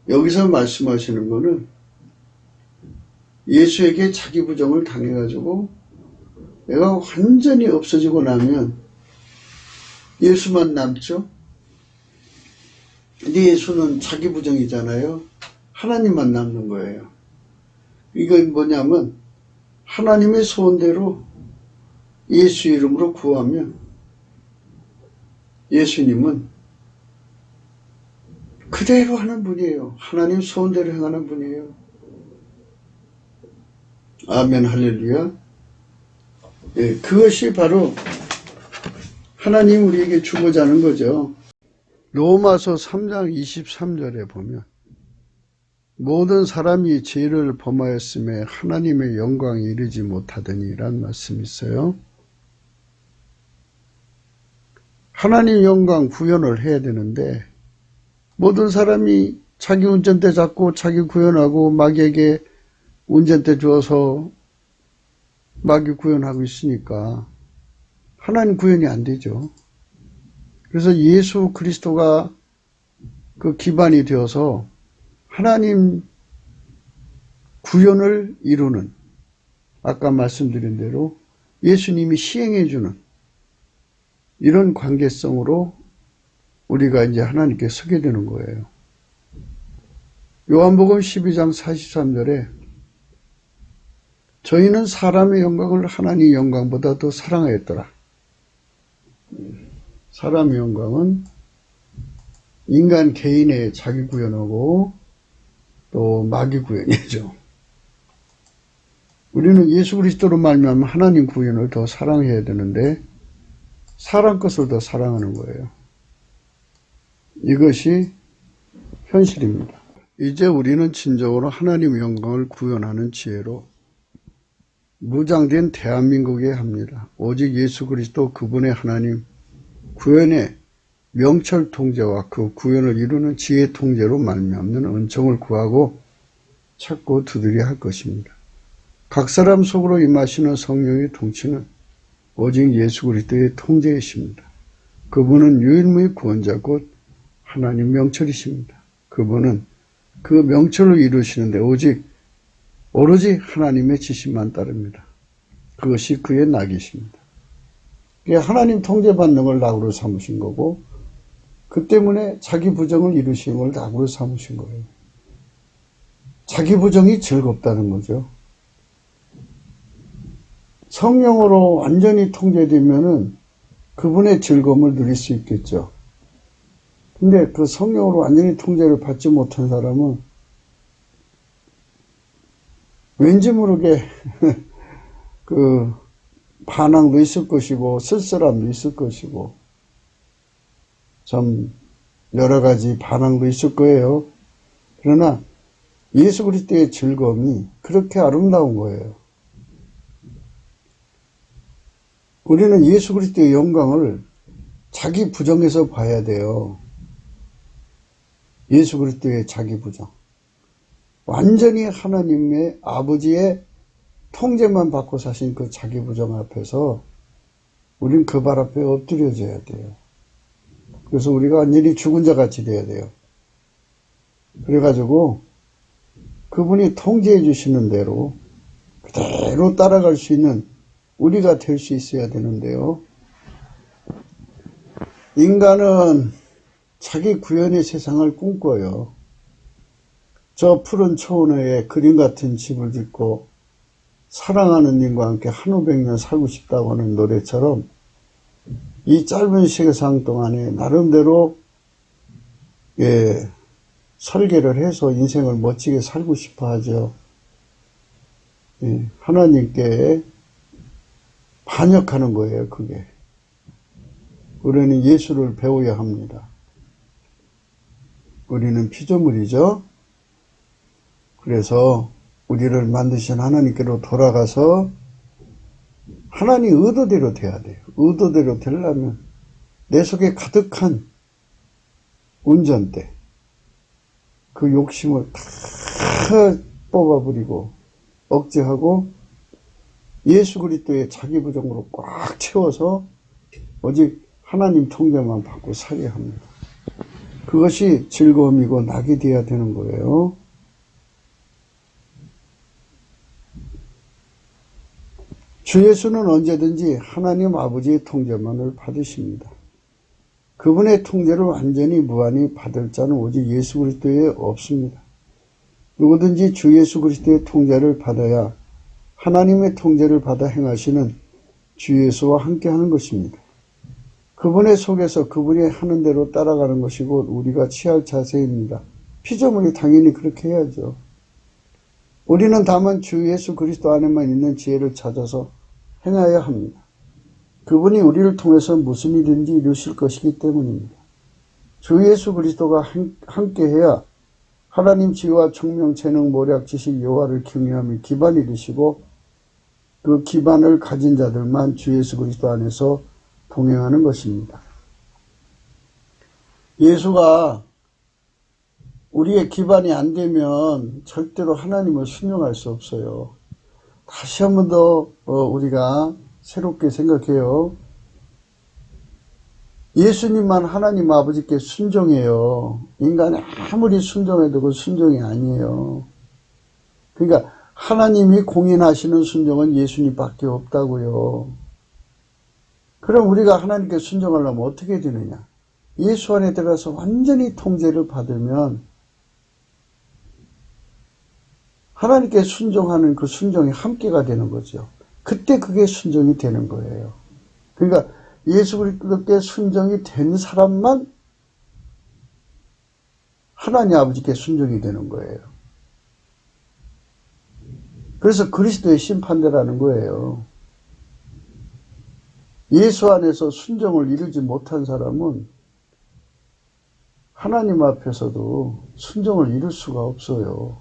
여기서 말씀하시는 거는 예수에게 자기 부정을 당해가지고 내가 완전히 없어지고 나면 예수만 남죠? 근데 예수는 자기 부정이잖아요. 하나님만 남는 거예요. 이건 뭐냐면 하나님의 소원대로 예수 이름으로 구하면 예수님은 그대로 하는 분이에요. 하나님 소원대로 행하는 분이에요. 아멘, 할렐루야. 예, 그것이 바로 하나님 우리에게 주고자 하는 거죠. 로마서 3장 23절에 보면 모든 사람이 죄를 범하였음에 하나님의 영광에 이르지 못하더니 라는 말씀이 있어요. 하나님 영광 구현을 해야 되는데 모든 사람이 자기 운전대 잡고 자기 구현하고 마귀에게 운전대 주어서 마귀 구현하고 있으니까 하나님 구현이 안 되죠. 그래서 예수 그리스도가 그 기반이 되어서 하나님 구현을 이루는, 아까 말씀드린 대로 예수님이 시행해주는 이런 관계성으로 우리가 이제 하나님께 서게 되는 거예요. 요한복음 12장 43절에 저희는 사람의 영광을 하나님의 영광보다 더 사랑하였더라. 사람의 영광은 인간 개인의 자기 구현하고 또 마귀 구현이죠. 우리는 예수 그리스도로 말미암아 하나님 구현을 더 사랑해야 되는데 사람 것을 더 사랑하는 거예요. 이것이 현실입니다. 이제 우리는 진정으로 하나님의 영광을 구현하는 지혜로 무장된 대한민국에 합니다. 오직 예수 그리스도 그분의 하나님 구현의 명철 통제와 그 구현을 이루는 지혜 통제로 말미암는 은총을 구하고 찾고 두드려야 할 것입니다. 각 사람 속으로 임하시는 성령의 통치는 오직 예수 그리스도의 통제이십니다. 그분은 유일무이 구원자 곧 하나님 명철이십니다. 그분은 그 명철을 이루시는데 오로지 하나님의 지시만 따릅니다. 그것이 그의 낙이십니다. 하나님 통제받는 걸 낙으로 삼으신 거고 그 때문에 자기 부정을 이루신 걸 낙으로 삼으신 거예요. 자기 부정이 즐겁다는 거죠. 성령으로 완전히 통제되면은 그분의 즐거움을 누릴 수 있겠죠. 근데 그 성령으로 완전히 통제를 받지 못한 사람은 왠지 모르게 그 반항도 있을 것이고 쓸쓸함도 있을 것이고 참 여러 가지 반항도 있을 거예요. 그러나 예수 그리스도의 즐거움이 그렇게 아름다운 거예요. 우리는 예수 그리스도의 영광을 자기 부정에서 봐야 돼요. 예수 그리스도의 자기 부정. 완전히 하나님의 아버지의 통제만 받고 사신 그 자기 부정 앞에서 우린 그 발 앞에 엎드려져야 돼요. 그래서 우리가 완전히 죽은 자 같이 돼야 돼요. 그래가지고 그분이 통제해 주시는 대로 그대로 따라갈 수 있는 우리가 될 수 있어야 되는데요. 인간은 자기 구현의 세상을 꿈꿔요. 저 푸른 초원에 그림 같은 집을 짓고 사랑하는 님과 함께 한오백년 살고 싶다고 하는 노래처럼 이 짧은 세상 동안에 나름대로 설계를 해서 인생을 멋지게 살고 싶어 하죠. 하나님께 반역하는 거예요, 그게. 우리는 예수를 배워야 합니다. 우리는 피조물이죠. 그래서 우리를 만드신 하나님께로 돌아가서 하나님 의도대로 돼야 돼요. 의도대로 되려면 내 속에 가득한 운전대, 그 욕심을 다 뽑아버리고 억제하고 예수 그리스도의 자기 부정으로 꽉 채워서 오직 하나님 통제만 받고 살아야 합니다. 그것이 즐거움이고 낙이 되어야 되는 거예요. 주 예수는 언제든지 하나님 아버지의 통제만을 받으십니다. 그분의 통제를 완전히 무한히 받을 자는 오직 예수 그리스도에 없습니다. 누구든지 주 예수 그리스도의 통제를 받아야 하나님의 통제를 받아 행하시는 주 예수와 함께하는 것입니다. 그분의 속에서 그분이 하는 대로 따라가는 것이고 우리가 취할 자세입니다. 피조물이 당연히 그렇게 해야죠. 우리는 다만 주 예수 그리스도 안에만 있는 지혜를 찾아서 행해야 합니다. 그분이 우리를 통해서 무슨 일인지 이루실 것이기 때문입니다. 주 예수 그리스도가 함께해야 하나님 지혜와 총명, 재능, 모략, 지식, 여호와를 경외함이 기반이 되시고 그 기반을 가진 자들만 주 예수 그리스도 안에서 동행하는 것입니다. 예수가 우리의 기반이 안 되면 절대로 하나님을 순종할 수 없어요. 다시 한 번 더 우리가 새롭게 생각해요. 예수님만 하나님 아버지께 순종해요. 인간이 아무리 순종해도 그 순종이 아니에요. 그러니까 하나님이 공인하시는 순종은 예수님밖에 없다고요. 그럼 우리가 하나님께 순종하려면 어떻게 되느냐? 예수 안에 들어가서 완전히 통제를 받으면 하나님께 순종하는 그 순종이 함께가 되는 거죠. 그때 그게 순종이 되는 거예요. 그러니까 예수 그리스도께 순종이 된 사람만 하나님 아버지께 순종이 되는 거예요. 그래서 그리스도의 심판대라는 거예요. 예수 안에서 순종을 이루지 못한 사람은 하나님 앞에서도 순종을 이룰 수가 없어요.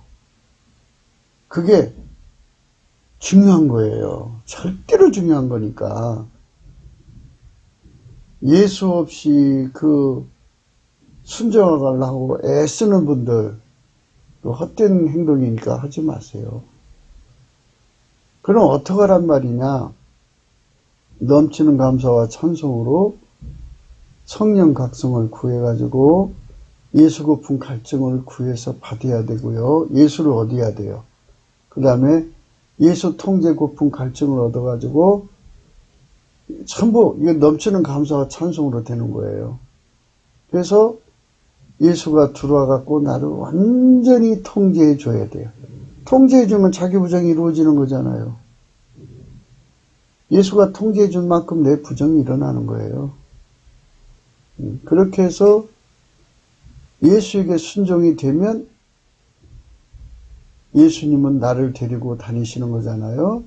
그게 중요한 거예요. 절대로 중요한 거니까. 예수 없이 그 순종하려고 애쓰는 분들, 헛된 행동이니까 하지 마세요. 그럼 어떡하란 말이냐? 넘치는 감사와 찬송으로 성령 각성을 구해가지고 예수 고픈 갈증을 구해서 받아야 되고요. 예수를 얻어야 돼요. 그 다음에 예수 통제 고픈 갈증을 얻어가지고 전부 이게 넘치는 감사와 찬송으로 되는 거예요. 그래서 예수가 들어와갖고 나를 완전히 통제해 줘야 돼요. 통제해 주면 자기 부정이 이루어지는 거잖아요. 예수가 통제해 준 만큼 내 부정이 일어나는 거예요. 그렇게 해서 예수에게 순종이 되면 예수님은 나를 데리고 다니시는 거잖아요.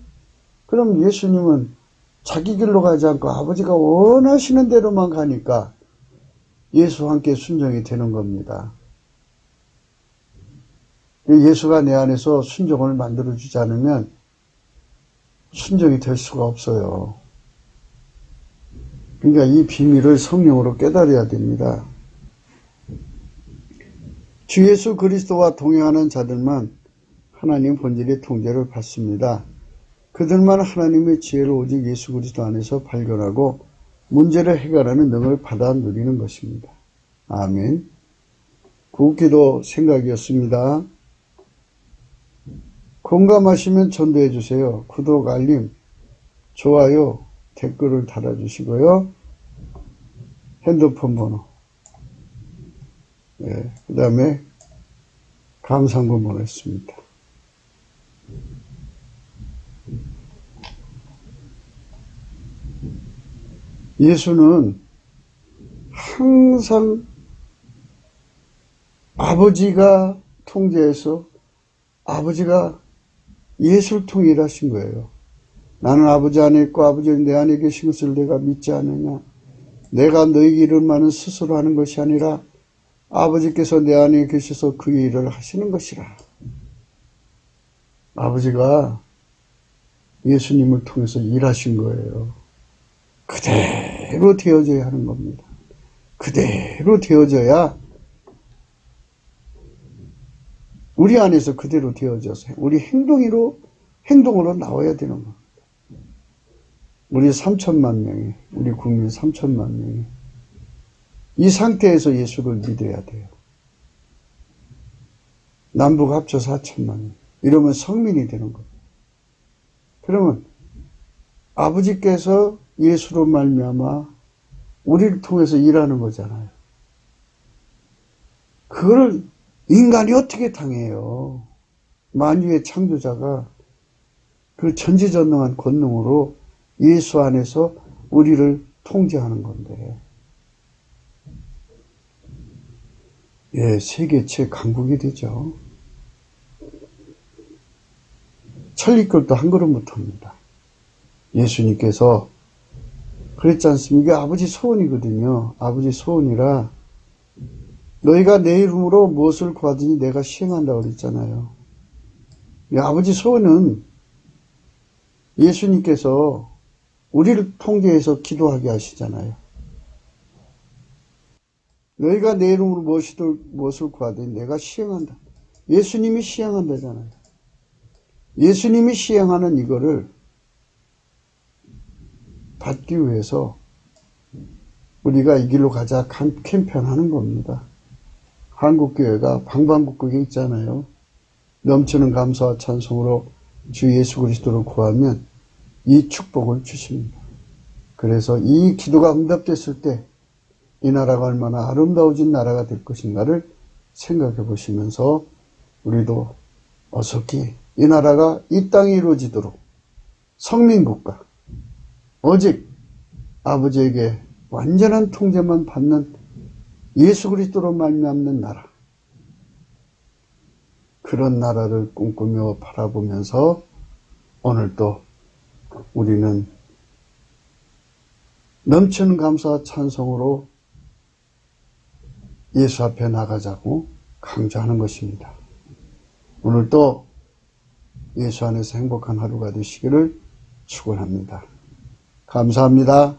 그럼 예수님은 자기 길로 가지 않고 아버지가 원하시는 대로만 가니까 예수와 함께 순종이 되는 겁니다. 예수가 내 안에서 순종을 만들어주지 않으면 순종이 될 수가 없어요. 그러니까 이 비밀을 성령으로 깨달아야 됩니다. 주 예수 그리스도와 동행하는 자들만 하나님 본질의 통제를 받습니다. 그들만 하나님의 지혜를 오직 예수 그리스도 안에서 발견하고 문제를 해결하는 능을 받아 누리는 것입니다. 아멘. 굿기도 생각이었습니다. 공감하시면 전도해 주세요. 구독, 알림, 좋아요, 댓글을 달아주시고요. 핸드폰 번호, 그 다음에 감상문 보냈습니다. 예수는 항상 아버지가 통제해서 아버지가 예수를 통해 일하신 거예요. 나는 아버지 안에 있고 아버지는 내 안에 계신 것을 내가 믿지 않느냐. 내가 너희 일을 많은 스스로 하는 것이 아니라 아버지께서 내 안에 계셔서 그 일을 하시는 것이라. 아버지가 예수님을 통해서 일하신 거예요. 그대로 되어져야 하는 겁니다. 그대로 되어져야 우리 안에서 그대로 되어져서 우리 행동으로 나와야 되는 겁니다. 우리 3천만 명이, 우리 국민 3천만 명이 이 상태에서 예수를 믿어야 돼요. 남북 합쳐 4천만 명. 이러면 성민이 되는 겁니다. 그러면 아버지께서 예수로 말미암아 우리를 통해서 일하는 거잖아요. 그걸 인간이 어떻게 당해요? 만유의 창조자가 그 전지전능한 권능으로 예수 안에서 우리를 통제하는 건데, 세계 최강국이 되죠. 천리길도 한 걸음 못합니다. 예수님께서 그랬지 않습니까? 이게 아버지 소원이거든요. 아버지 소원이라 너희가 내 이름으로 무엇을 구하든지 내가 시행한다고 그랬잖아요. 아버지 소원은 예수님께서 우리를 통제해서 기도하게 하시잖아요. 너희가 내 이름으로 무엇을 구하든지 내가 시행한다. 예수님이 시행한다잖아요. 예수님이 시행하는 이거를 받기 위해서 우리가 이 길로 가자 캠페인하는 겁니다. 한국교회가 방방곡곡에 있잖아요. 넘치는 감사와 찬송으로 주 예수 그리스도를 구하면 이 축복을 주십니다. 그래서 이 기도가 응답됐을 때 이 나라가 얼마나 아름다워진 나라가 될 것인가를 생각해 보시면서 우리도 어석히 이 나라가 이 땅에 이루어지도록 성민국가, 오직 아버지에게 완전한 통제만 받는 예수 그리스도로 말미암는 나라, 그런 나라를 꿈꾸며 바라보면서 오늘도 우리는 넘치는 감사와 찬송으로 예수 앞에 나가자고 강조하는 것입니다. 오늘도 예수 안에서 행복한 하루가 되시기를 축원합니다. 감사합니다.